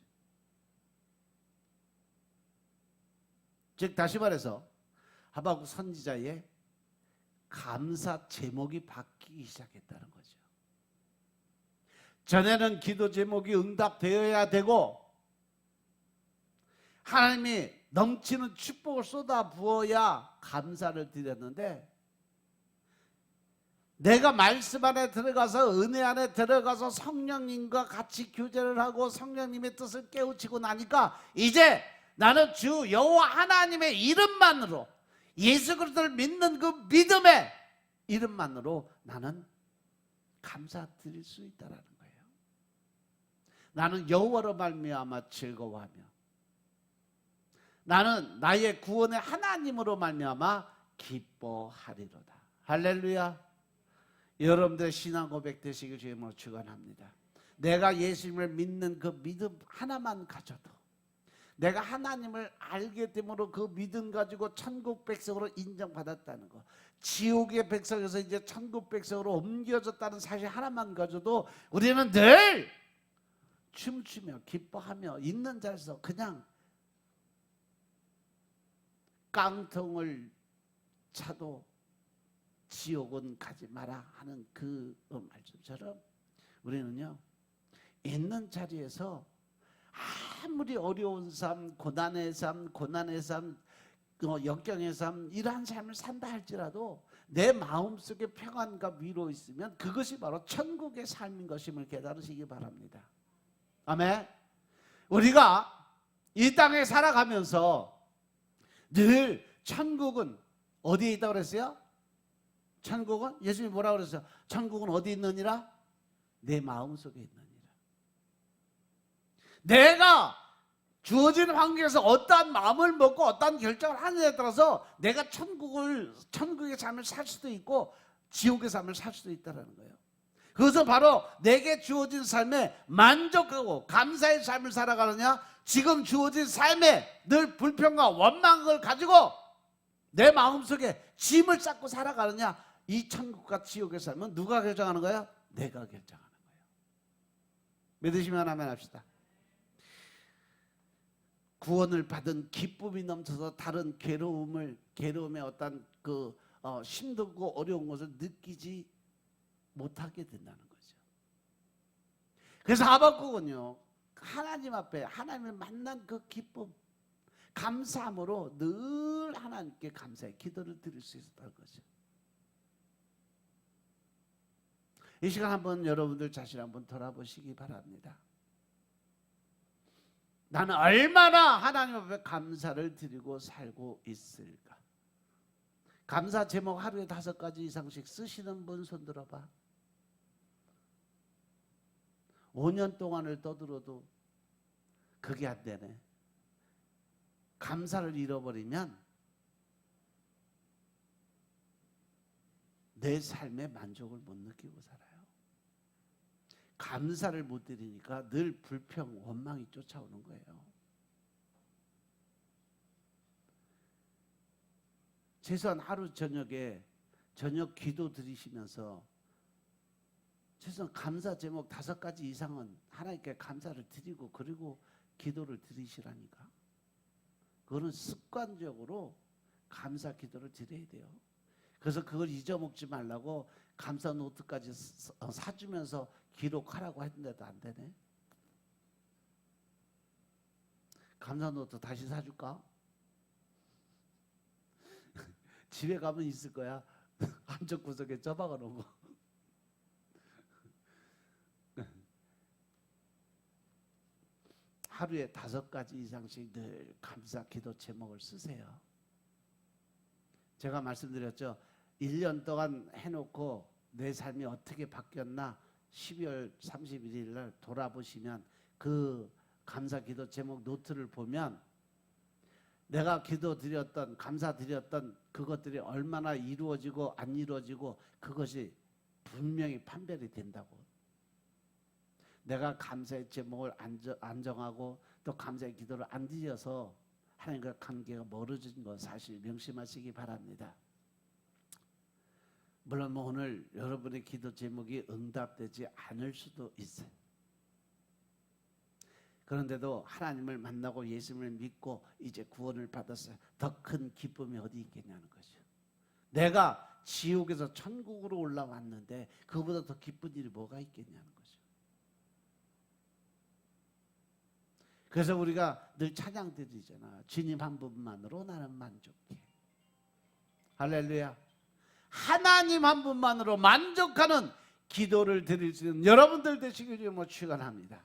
즉 다시 말해서 하박국 선지자의 감사 제목이 바뀌기 시작했다는 거죠. 전에는 기도 제목이 응답되어야 되고 하나님이 넘치는 축복을 쏟아 부어야 감사를 드렸는데, 내가 말씀 안에 들어가서 은혜 안에 들어가서 성령님과 같이 교제를 하고 성령님의 뜻을 깨우치고 나니까 이제 나는 주 여호와 하나님의 이름만으로, 예수 그리스도를 믿는 그 믿음의 이름만으로 나는 감사드릴 수 있다라는 거예요. 나는 여호와로 말미암아 즐거워하며 나는 나의 구원의 하나님으로 말미암아 기뻐하리로다. 할렐루야. 여러분들의 신앙 고백 되시길 주님으로 축원합니다. 내가 예수님을 믿는 그 믿음 하나만 가져도, 내가 하나님을 알게 됨으로 그 믿음 가지고 천국 백성으로 인정받았다는 거, 지옥의 백성에서 이제 천국 백성으로 옮겨졌다는 사실 하나만 가져도 우리는 늘 춤추며 기뻐하며 있는 자리에서 그냥 깡통을 차도 지옥은 가지 마라 하는 그 말씀처럼 우리는요, 있는 자리에서 아무리 어려운 삶, 고난의 삶, 역경의 삶, 이러한 삶을 산다 할지라도 내 마음속에 평안과 위로 있으면 그것이 바로 천국의 삶인 것임을 깨달으시기 바랍니다. 아멘. 우리가 이 땅에 살아가면서 늘 천국은 어디에 있다고 그랬어요? 천국은 예수님이 뭐라고 그랬어요? 천국은 어디 있느니라? 내 마음속에 있느니라. 내가 주어진 환경에서 어떠한 마음을 먹고 어떠한 결정을 하느냐에 따라서 내가 천국의 삶을 살 수도 있고 지옥의 삶을 살 수도 있다는 거예요. 그것은 바로 내게 주어진 삶에 만족하고 감사의 삶을 살아가느냐, 지금 주어진 삶에 늘 불평과 원망을 가지고 내 마음속에 짐을 쌓고 살아가느냐, 이 천국과 지옥의 삶은 누가 결정하는 거야? 내가 결정하는 거예요. 믿으시면 아멘 합시다. 구원을 받은 기쁨이 넘쳐서 다른 괴로움의 어떤 힘들고 어려운 것을 느끼지 못하게 된다는 거죠. 그래서 하박국은요, 하나님 앞에 하나님을 만난 그 기쁨, 감사함으로 늘 하나님께 감사의 기도를 드릴 수 있었다는 거죠. 이 시간 한번 여러분들 자신 한번 돌아보시기 바랍니다. 나는 얼마나 하나님 앞에 감사를 드리고 살고 있을까? 감사 제목 하루에 5가지 이상씩 쓰시는 분 손 들어봐. 5년 동안을 떠들어도 그게 안 되네. 감사를 잃어버리면 내 삶에 만족을 못 느끼고 살아요. 감사를 못 드리니까 늘 불평, 원망이 쫓아오는 거예요. 최소한 하루 저녁에 저녁 기도 드리시면서 최소한 감사 제목 5가지 이상은 하나님께 감사를 드리고 그리고 기도를 드리시라니까. 그거는 습관적으로 감사 기도를 드려야 돼요. 그래서 그걸 잊어먹지 말라고 감사 노트까지 사주면서 기록하라고 했는데도 안 되네. 감사 노트 다시 사줄까? 집에 가면 있을 거야. 한쪽 구석에 접어가 놓은 거. 하루에 5가지 이상씩 늘 감사 기도 제목을 쓰세요. 제가 말씀드렸죠. 1년 동안 해놓고 내 삶이 어떻게 바뀌었나 12월 31일 날 돌아보시면 그 감사 기도 제목 노트를 보면 내가 기도 드렸던, 감사 드렸던 그것들이 얼마나 이루어지고 안 이루어지고 그것이 분명히 판별이 된다고. 내가 감사의 제목을 안 정하고 또 감사의 기도를 안 드려서 하나님과 관계가 멀어진 것 사실 명심하시기 바랍니다. 물론 오늘 여러분의 기도 제목이 응답되지 않을 수도 있어요. 그런데도 하나님을 만나고 예수님을 믿고 이제 구원을 받았어요. 더 큰 기쁨이 어디 있겠냐는 거죠. 내가 지옥에서 천국으로 올라왔는데 그보다 더 기쁜 일이 뭐가 있겠냐는 거죠. 그래서 우리가 늘 찬양 드리잖아. 주님 한 분만으로 나는 만족해. 할렐루야. 하나님 한 분만으로 만족하는 기도를 드릴 수 있는 여러분들 되시길 주님으로 축원합니다.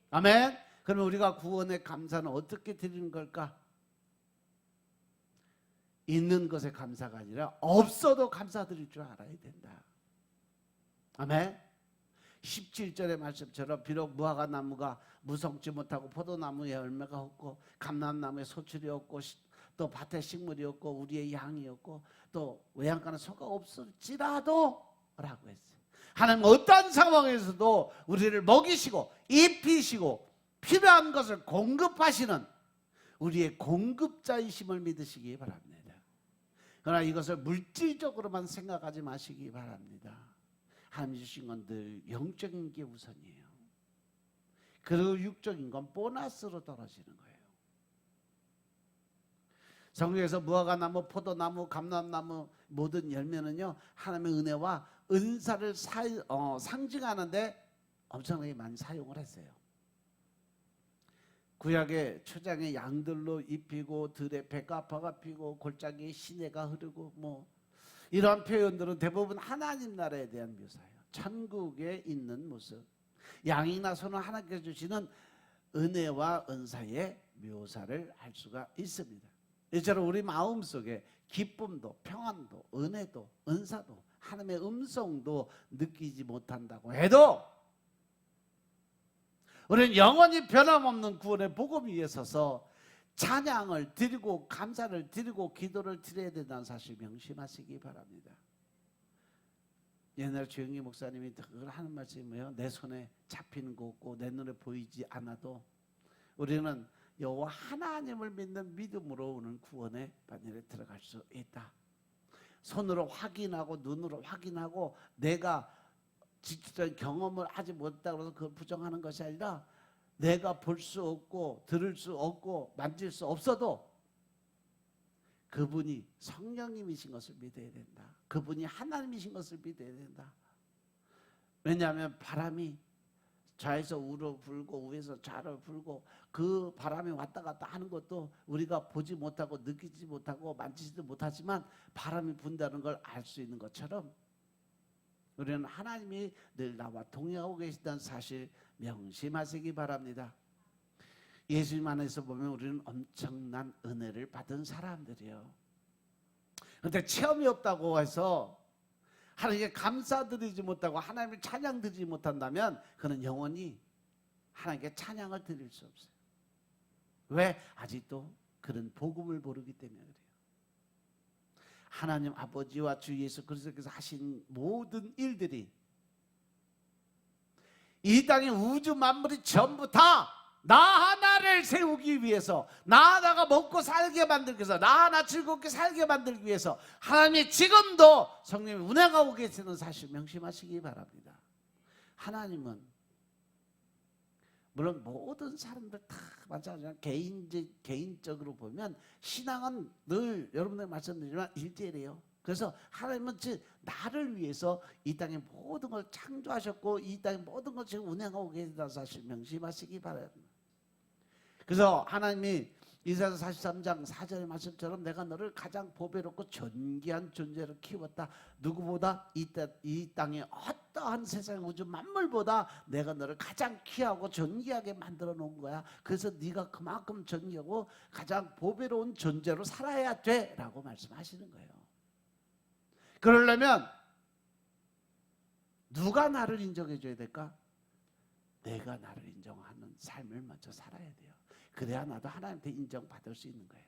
아멘. 그러면 우리가 구원의 감사는 어떻게 드리는 걸까? 있는 것에 감사가 아니라 없어도 감사드릴 줄 알아야 된다. 아멘. 17절의 말씀처럼 비록 무화과 나무가 무성치 못하고 포도나무에 열매가 없고 감람나무에 소출이 없고 또 밭에 식물이 없고 우리의 양이 없고 또 외양간에 소가 없을지라도 라고 했어요. 하나님 어떤 상황에서도 우리를 먹이시고 입히시고 필요한 것을 공급하시는 우리의 공급자이심을 믿으시기 바랍니다. 그러나 이것을 물질적으로만 생각하지 마시기 바랍니다. 하나님 주신 건 늘 영적인 게 우선이에요. 그리고 육적인 건 보너스로 떨어지는 거예요. 성경에서 무화과나무, 포도나무, 감람나무 모든 열매는요 하나님의 은혜와 은사를 상징하는데 엄청나게 많이 사용을 했어요. 구약의 초장에 양들로 입히고 들에 백합화가 피고 골짜기에 시내가 흐르고 뭐 이러한 표현들은 대부분 하나님 나라에 대한 묘사예요. 천국에 있는 모습. 양이나 소는 하나님께서 주시는 은혜와 은사의 묘사를 할 수가 있습니다. 이처럼 우리 마음속에 기쁨도 평안도 은혜도 은사도 하나님의 음성도 느끼지 못한다고 해도 우리는 영원히 변함없는 구원의 복음 위에 서서 찬양을 드리고 감사를 드리고 기도를 드려야 된다는 사실 명심하시기 바랍니다. 옛날 조영기 목사님이 그걸 하는 말씀이 뭐예요? 내 손에 잡히는 거 없고 내 눈에 보이지 않아도 우리는 여호와 하나님을 믿는 믿음으로 오는 구원의 반열에 들어갈 수 있다. 손으로 확인하고 눈으로 확인하고 내가 직접적인 경험을 하지 못했다고 해서 그걸 부정하는 것이 아니라 내가 볼 수 없고 들을 수 없고 만질 수 없어도 그분이 성령님이신 것을 믿어야 된다. 그분이 하나님이신 것을 믿어야 된다. 왜냐하면 바람이 좌에서 우로 불고 우에서 좌로 불고 그 바람이 왔다 갔다 하는 것도 우리가 보지 못하고 느끼지 못하고 만지지도 못하지만 바람이 분다는 걸 알 수 있는 것처럼 우리는 하나님이 늘 나와 동행하고 계시다는 사실 명심하시기 바랍니다. 예수님 안에서 보면 우리는 엄청난 은혜를 받은 사람들이에요. 그런데 체험이 없다고 해서 하나님께 감사드리지 못하고 하나님을 찬양드리지 못한다면 그는 영원히 하나님께 찬양을 드릴 수 없어요. 왜? 아직도 그런 복음을 모르기 때문에 그래요. 하나님 아버지와 주 예수 그리스도께서 하신 모든 일들이 이 땅의 우주 만물이 전부 다 나 하나를 세우기 위해서, 나 하나가 먹고 살게 만들기 위해서, 나 하나 즐겁게 살게 만들기 위해서 하나님이 지금도 성령이 운행하고 계시는 사실 명심하시기 바랍니다. 하나님은 물론 모든 사람들 다 마찬가지로 개인적으로 보면 신앙은 늘 여러분들 말씀드리지만 일대일이에요. 그래서 하나님은 나를 위해서 이 땅의 모든 걸 창조하셨고 이 땅의 모든 걸 지금 운행하고 계신다는 사실 명심하시기 바랍니다. 그래서 하나님이 이사야서 43장 4절의 말씀처럼 내가 너를 가장 보배롭고 존귀한 존재로 키웠다. 누구보다 이 땅의 어떠한 세상 우주 만물보다 내가 너를 가장 귀하고 존귀하게 만들어 놓은 거야. 그래서 네가 그만큼 존귀하고 가장 보배로운 존재로 살아야 돼 라고 말씀하시는 거예요. 그러려면 누가 나를 인정해 줘야 될까? 내가 나를 인정하는 삶을 먼저 살아야 돼요. 그래야 나도 하나님한테 인정받을 수 있는 거예요.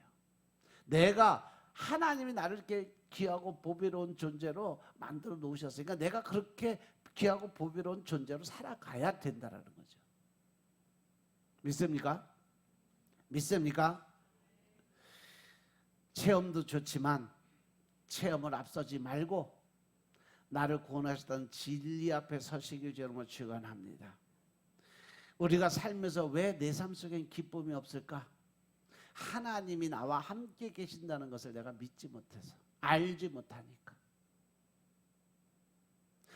내가 하나님이 나를 이렇게 귀하고 보배로운 존재로 만들어 놓으셨으니까 내가 그렇게 귀하고 보배로운 존재로 살아가야 된다라는 거죠. 믿습니까? 믿습니까? 체험도 좋지만 체험을 앞서지 말고 나를 구원하셨다는 진리 앞에 서시길 여러분 축원합니다. 우리가 살면서 왜 내 삶 속엔 기쁨이 없을까? 하나님이 나와 함께 계신다는 것을 내가 믿지 못해서, 알지 못하니까.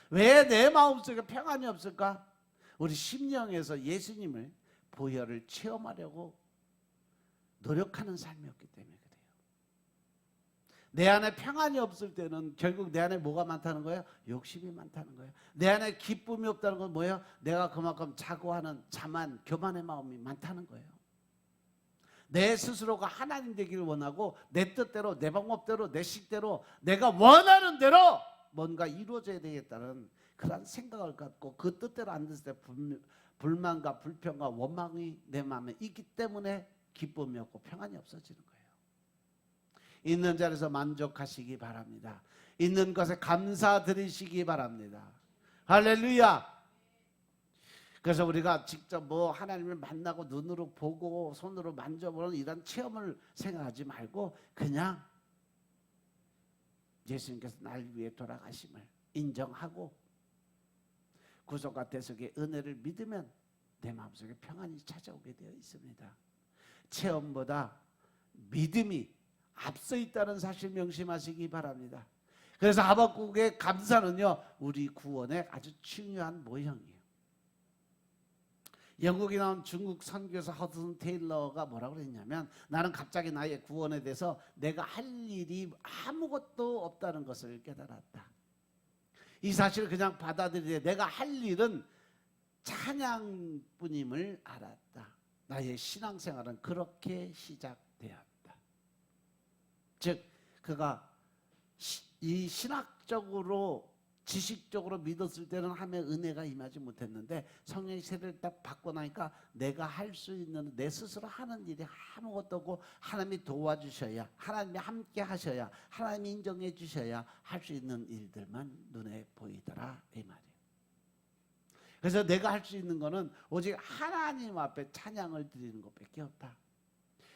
왜 내 마음속에 평안이 없을까? 우리 심령에서 예수님을 보혈을 체험하려고 노력하는 삶이었기 때문에 그래요. 내 안에 평안이 없을 때는 결국 내 안에 뭐가 많다는 거예요? 욕심이 많다는 거예요. 내 안에 기쁨이 없다는 건 뭐예요? 내가 그만큼 자고하는 자만, 교만의 마음이 많다는 거예요. 내 스스로가 하나님 되기를 원하고 내 뜻대로, 내 방법대로, 내 식대로 내가 원하는 대로 뭔가 이루어져야 되겠다는 그런 생각을 갖고 그 뜻대로 안 됐을 때 불만과 불평과 원망이 내 마음에 있기 때문에 기쁨이 없고 평안이 없어지는 거예요. 있는 자리에서 만족하시기 바랍니다. 있는 것에 감사드리시기 바랍니다. 할렐루야. 그래서 우리가 직접 하나님을 만나고 눈으로 보고 손으로 만져보는 이런 체험을 생각하지 말고 그냥 예수님께서 날 위해 돌아가심을 인정하고 구속과 대속의 은혜를 믿으면 내 마음속에 평안이 찾아오게 되어 있습니다. 체험보다 믿음이 앞서 있다는 사실 명심하시기 바랍니다. 그래서 하박국의 감사는요, 우리 구원의 아주 중요한 모형이에요. 영국에 나온 중국 선교사 허드슨 테일러가 뭐라고 그랬냐면 나는 갑자기 나의 구원에 대해서 내가 할 일이 아무것도 없다는 것을 깨달았다. 이 사실을 그냥 받아들이되 내가 할 일은 찬양뿐임을 알았다. 나의 신앙생활은 그렇게 시작되었다. 즉 그가 이 신학적으로 지식적으로 믿었을 때는 하나님의 은혜가 임하지 못했는데 성령의 세례를 딱 받고 나니까 내가 할 수 있는 내 스스로 하는 일이 아무것도 없고 하나님이 도와주셔야, 하나님이 함께 하셔야, 하나님이 인정해 주셔야 할 수 있는 일들만 눈에 보이더라 이 말이에요. 그래서 내가 할 수 있는 거는 오직 하나님 앞에 찬양을 드리는 것밖에 없다.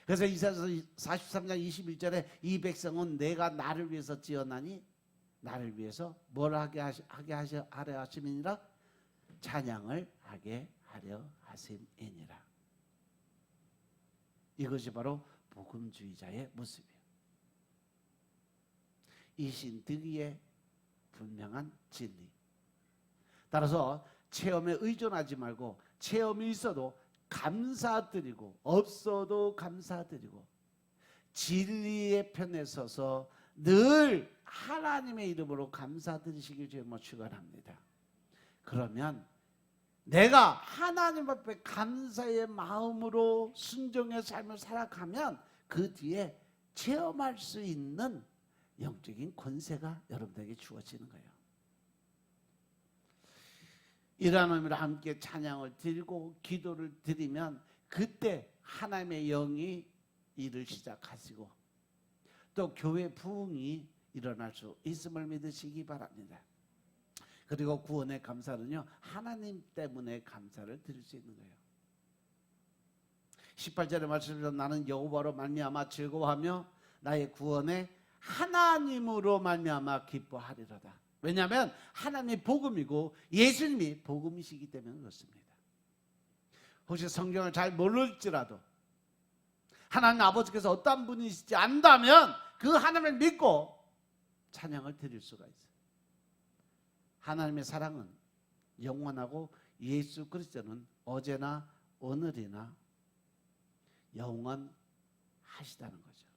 그래서 이사야서 43장 21절에 이 백성은 내가 나를 위해서 지어나니 나를 위해서 뭘 하게 하려 하심이니라? 찬양을 하게 하려 하심이니라. 이것이 바로 복음주의자의 모습이에요. 이신득이의 분명한 진리. 따라서 체험에 의존하지 말고 체험이 있어도 감사드리고 없어도 감사드리고 진리의 편에 서서 늘 하나님의 이름으로 감사드리시길 주님으로 축원합니다. 그러면 내가 하나님 앞에 감사의 마음으로 순종의 삶을 살아가면 그 뒤에 체험할 수 있는 영적인 권세가 여러분들에게 주어지는 거예요. 이러한 의미로 함께 찬양을 드리고 기도를 드리면 그때 하나님의 영이 일을 시작하시고 또 교회 부흥이 일어날 수 있음을 믿으시기 바랍니다. 그리고 구원의 감사는요, 하나님 때문에 감사를 드릴 수 있는 거예요. 18절의 말씀대로 나는 여호와로 말미암아 즐거워하며 나의 구원에 하나님으로 말미암아 기뻐하리로다. 왜냐하면 하나님이 복음이고 예수님이 복음이시기 때문에 그렇습니다. 혹시 성경을 잘 모를지라도 하나님 아버지께서 어떤 분이시지 안다면 그 하나님을 믿고 찬양을 드릴 수가 있어요. 하나님의 사랑은 영원하고 예수 그리스도는 어제나 오늘이나 영원하시다는 거죠.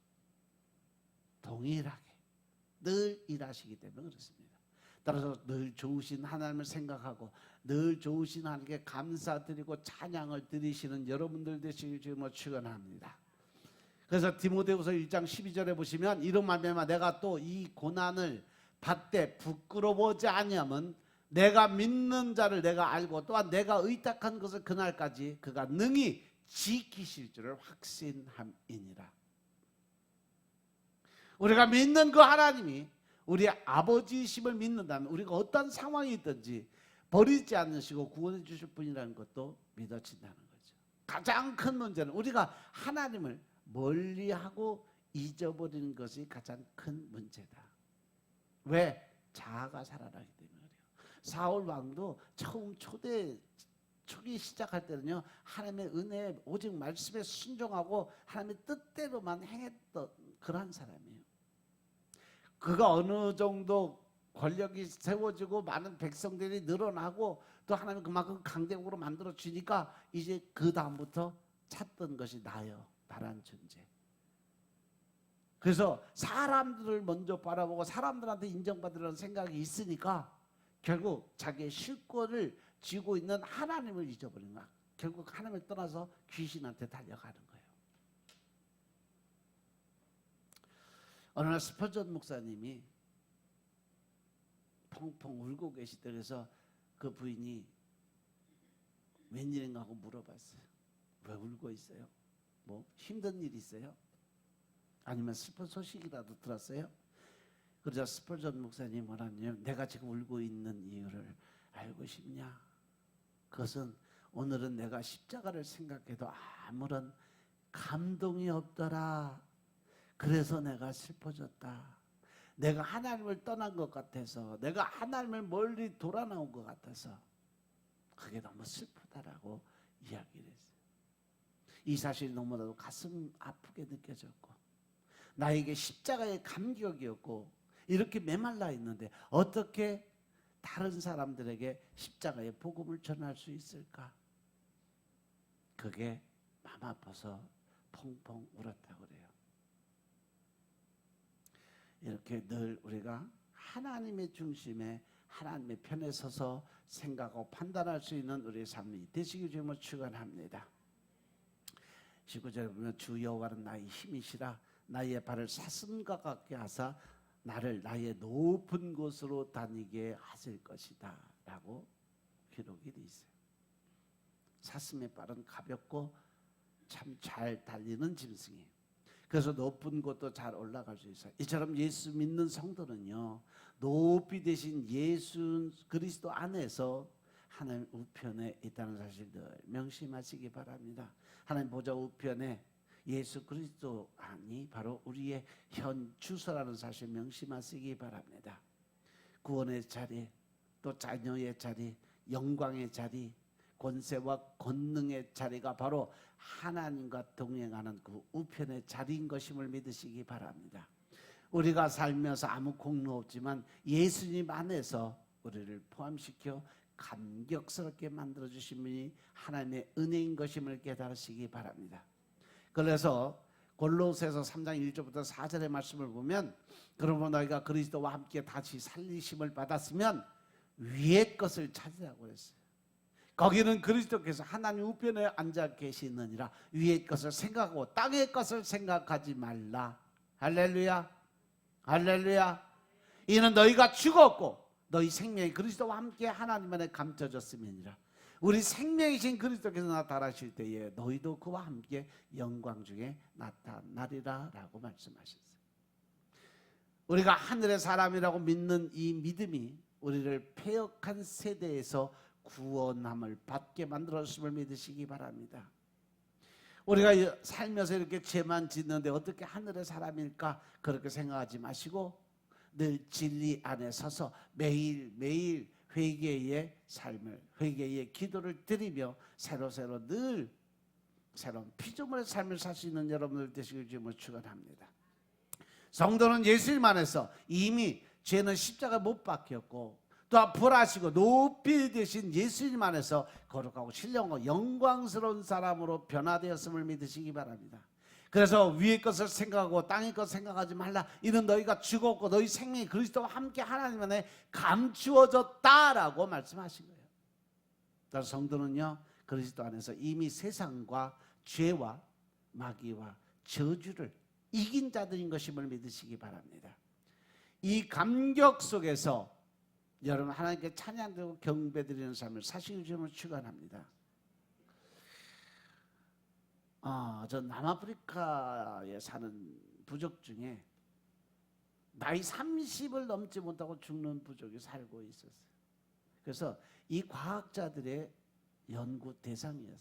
동일하게 늘 일하시기 때문에 그렇습니다. 따라서 늘 좋으신 하나님을 생각하고 늘 좋으신 하나님께 감사드리고 찬양을 드리시는 여러분들 되시길 주님으로 축원합니다. 그래서 디모데후서 1장 12절에 보시면 이런 말미암아 내가 또 이 고난을 받되 부끄러워하지 아니하면 내가 믿는 자를 내가 알고 또한 내가 의탁한 것을 그날까지 그가 능히 지키실 줄을 확신함이니라. 우리가 믿는 그 하나님이 우리의 아버지이심을 믿는다면 우리가 어떤 상황이 있든지 버리지 않으시고 구원해 주실 분이라는 것도 믿어진다는 거죠. 가장 큰 문제는 우리가 하나님을 멀리하고 잊어버리는 것이 가장 큰 문제다. 왜? 자아가 살아나기 때문에 그래요. 사울 왕도 처음 초기 시작할 때는요, 하나님의 은혜에 오직 말씀에 순종하고 하나님의 뜻대로만 행했던 그러한 사람이에요. 그가 어느 정도 권력이 세워지고 많은 백성들이 늘어나고 또 하나님 그만큼 강대국으로 만들어 주니까 이제 그 다음부터 찾던 것이 나란 존재. 그래서 사람들을 먼저 바라보고 사람들한테 인정받으려는 생각이 있으니까 결국 자기의 실권을 쥐고 있는 하나님을 잊어버린 거야. 결국 하나님을 떠나서 귀신한테 달려가는 거예요. 어느 날 스펄전 목사님이 펑펑 울고 계시다. 그래서 그 부인이 웬일인가 하고 물어봤어요. 왜 울고 있어요? 뭐 힘든 일 있어요? 아니면 슬픈 소식이라도 들었어요? 그러자 스펄전 목사님 뭐라냐면 내가 지금 울고 있는 이유를 알고 싶냐? 그것은 오늘은 내가 십자가를 생각해도 아무런 감동이 없더라. 그래서 내가 슬퍼졌다. 내가 하나님을 떠난 것 같아서, 내가 하나님을 멀리 돌아나온 것 같아서 그게 너무 슬프다라고 이야기를 했어요. 이 사실이 너무나도 가슴 아프게 느껴졌고 나에게 십자가의 감격이었고 이렇게 메말라 있는데 어떻게 다른 사람들에게 십자가의 복음을 전할 수 있을까? 그게 맘 아파서 펑펑 울었다고 그래요. 이렇게 늘 우리가 하나님의 중심에 하나님의 편에 서서 생각하고 판단할 수 있는 우리의 삶이 되시길 주님을 축원합니다. 19절에 보면 주 여호와는 나의 힘이시라 나의 발을 사슴과 같게 하사 나를 나의 높은 곳으로 다니게 하실 것이다 라고 기록이 되어 있어요. 사슴의 발은 가볍고 참 잘 달리는 짐승이에요. 그래서 높은 곳도 잘 올라갈 수 있어요. 이처럼 예수 믿는 성도는요, 높이 되신 예수 그리스도 안에서 하나님 우편에 있다는 사실 늘 명심하시기 바랍니다. 하나님 보좌 우편에 예수 그리스도 안이 바로 우리의 현 주소라는 사실 명심하시기 바랍니다. 구원의 자리, 또 자녀의 자리, 영광의 자리, 권세와 권능의 자리가 바로 하나님과 동행하는 그 우편의 자리인 것임을 믿으시기 바랍니다. 우리가 살면서 아무 공로 없지만 예수님 안에서 우리를 포함시켜 감격스럽게 만들어주신 분이 하나님의 은혜인 것임을 깨달으시기 바랍니다. 그래서 골로새서 3장 1절부터 4절의 말씀을 보면, 그러므로 너희가 그리스도와 함께 다시 살리심을 받았으면 위의 것을 찾으라고 그랬어요. 거기는 그리스도께서 하나님 우편에 앉아 계시느니라. 위의 것을 생각하고 땅의 것을 생각하지 말라. 할렐루야, 할렐루야. 이는 너희가 죽었고 너희 생명이 그리스도와 함께 하나님 안에 감춰졌음이니라. 우리 생명이신 그리스도께서 나타나실 때에 너희도 그와 함께 영광 중에 나타나리라 라고 말씀하셨어요. 우리가 하늘의 사람이라고 믿는 이 믿음이 우리를 패역한 세대에서 구원함을 받게 만들었음을 믿으시기 바랍니다. 우리가 살면서 이렇게 죄만 짓는데 어떻게 하늘의 사람일까 그렇게 생각하지 마시고 늘 진리 안에 서서 매일매일 회개의 삶을, 회개의 기도를 드리며 새로 늘 새로운 피조물의 삶을 살 수 있는 여러분들 되시길 주님을 축원합니다. 성도는 예수님 안에서 이미 죄는 십자가 못 박혔고 또 부활하시고 높이 되신 예수님 안에서 거룩하고 신령하고 영광스러운 사람으로 변화되었음을 믿으시기 바랍니다. 그래서 위의 것을 생각하고 땅의 것을 생각하지 말라. 이는 너희가 죽었고 너희 생명이 그리스도와 함께 하나님 안에 감추어졌다라고 말씀하신 거예요. 그래서 성도는요, 그리스도 안에서 이미 세상과 죄와 마귀와 저주를 이긴 자들인 것임을 믿으시기 바랍니다. 이 감격 속에서 여러분 하나님께 찬양드리고 경배드리는 삶을 사시길 주님을 축원합니다. 저 남아프리카에 사는 부족 중에 나이 30을 넘지 못하고 죽는 부족이 살고 있었어요. 그래서 이 과학자들의 연구 대상이었어요.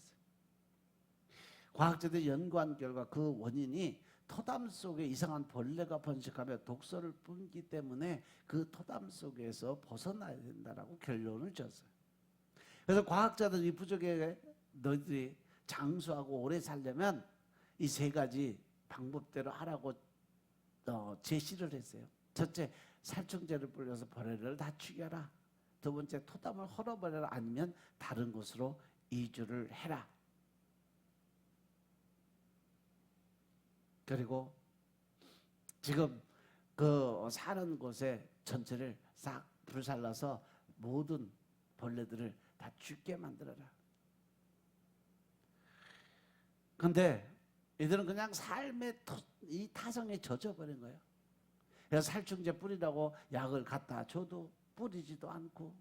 과학자들이 연구한 결과 그 원인이 토담 속에 이상한 벌레가 번식하며 독소를 뿜기 때문에 그 토담 속에서 벗어나야 된다라고 결론을 줬어요. 그래서 과학자들이 이 부족에게 너희들이 장수하고 오래 살려면 이 세 가지 방법대로 하라고 제시를 했어요. 첫째, 살충제를 뿌려서 벌레를 다 죽여라. 두 번째, 토담을 헐어버려라. 아니면 다른 곳으로 이주를 해라. 그리고 지금 그 사는 곳에 전체를 싹 불살라서 모든 벌레들을 다 죽게 만들어라. 근데 이들은 그냥 삶의 이 타성에 젖어버린 거예요. 그래서 살충제 뿌리라고 약을 갖다 줘도 뿌리지도 않고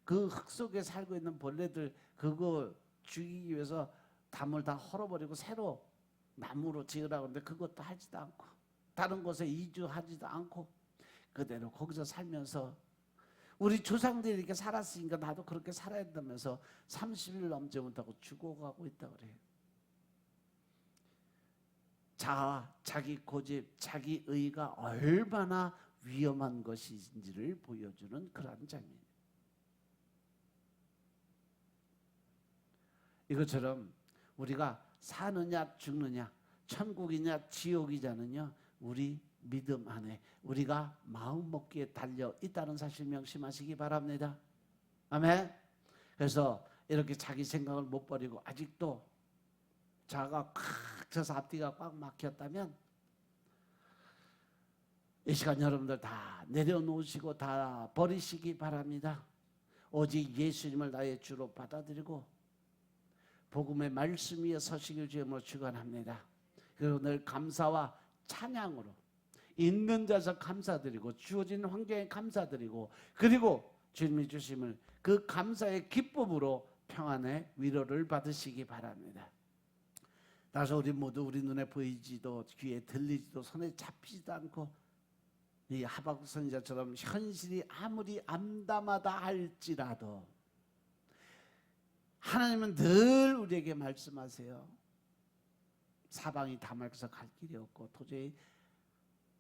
그 흙 속에 살고 있는 벌레들 그거 죽이기 위해서 담을 다 헐어버리고 새로 나무로 지으라고 하는데 그것도 하지도 않고 다른 곳에 이주하지도 않고 그대로 거기서 살면서 우리 조상들이 이렇게 살았으니까 나도 그렇게 살아야 된다면서 30일 넘지 못하고 죽어가고 있다고 그래요. 자기 고집, 자기 의가 얼마나 위험한 것인지를 보여주는 그런 장면. 이것처럼 우리가 사느냐 죽느냐, 천국이냐 지옥이냐는요, 우리 믿음 안에 우리가 마음 먹기에 달려 있다는 사실 명심하시기 바랍니다. 아멘. 그래서 이렇게 자기 생각을 못 버리고 아직도 자가 콱 져서 앞뒤가 꽉 막혔다면 이 시간 여러분들 다 내려놓으시고 다 버리시기 바랍니다. 오직 예수님을 나의 주로 받아들이고 복음의 말씀 위에 서시길 주님으로 축원합니다. 그리고 늘 감사와 찬양으로 있는 자서 감사드리고 주어진 환경에 감사드리고 그리고 주님이 주심을 그 감사의 기쁨으로 평안의 위로를 받으시기 바랍니다. 따라서 우리 모두 우리 눈에 보이지도 귀에 들리지도 손에 잡히지도 않고 이 하박국 선지자처럼 현실이 아무리 암담하다 할지라도 하나님은 늘 우리에게 말씀하세요. 사방이 다 막혀서 갈 길이 없고 도저히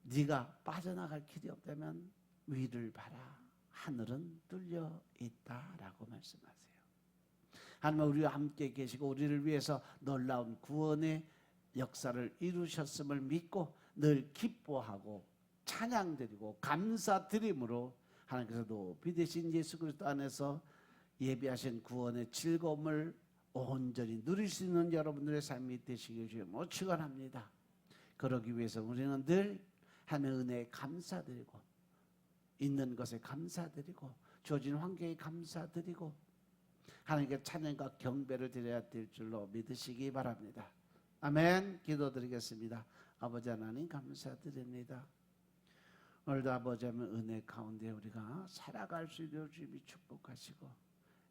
네가 빠져나갈 길이 없다면 위를 봐라. 하늘은 뚫려 있다라고 말씀하세요. 하나님은 우리와 함께 계시고 우리를 위해서 놀라운 구원의 역사를 이루셨음을 믿고 늘 기뻐하고 찬양드리고 감사드림으로 하나님께서 높이 되신 예수 그리스도 안에서 예비하신 구원의 즐거움을 온전히 누릴 수 있는 여러분들의 삶이 되시길 주님으로 축원합니다. 그러기 위해서 우리는 늘 하나님의 은혜에 감사드리고 있는 것에 감사드리고 주어진 환경에 감사드리고 하나님께 찬양과 경배를 드려야 될 줄로 믿으시기 바랍니다. 아멘. 기도드리겠습니다. 아버지 하나님 감사드립니다. 오늘도 아버지 하나님 은혜 가운데 우리가 살아갈 수 있도록 주님이 축복하시고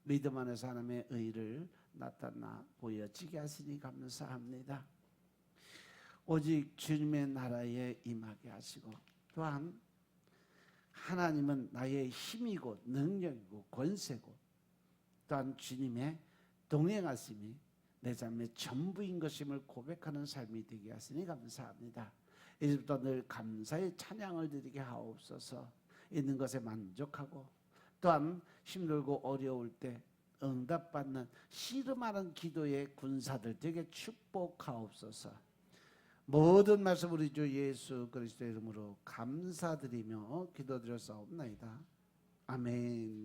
믿음 안에서 하나님의 의를 나타나 보여지게 하시니 감사합니다. 오직 주님의 나라에 임하게 하시고 또한 하나님은 나의 힘이고 능력이고 권세고 또한 주님의 동행하심이 내 삶의 전부인 것임을 고백하는 삶이 되게 하시니 감사합니다. 이제부터 늘 감사의 찬양을 드리게 하옵소서. 있는 것에 만족하고 또한 힘들고 어려울 때 응답받는 씨름하는 기도의 군사들 되게 축복하옵소서. 모든 말씀 우리 주 예수 그리스도의 이름으로 감사드리며 기도드렸사옵나이다. 아멘.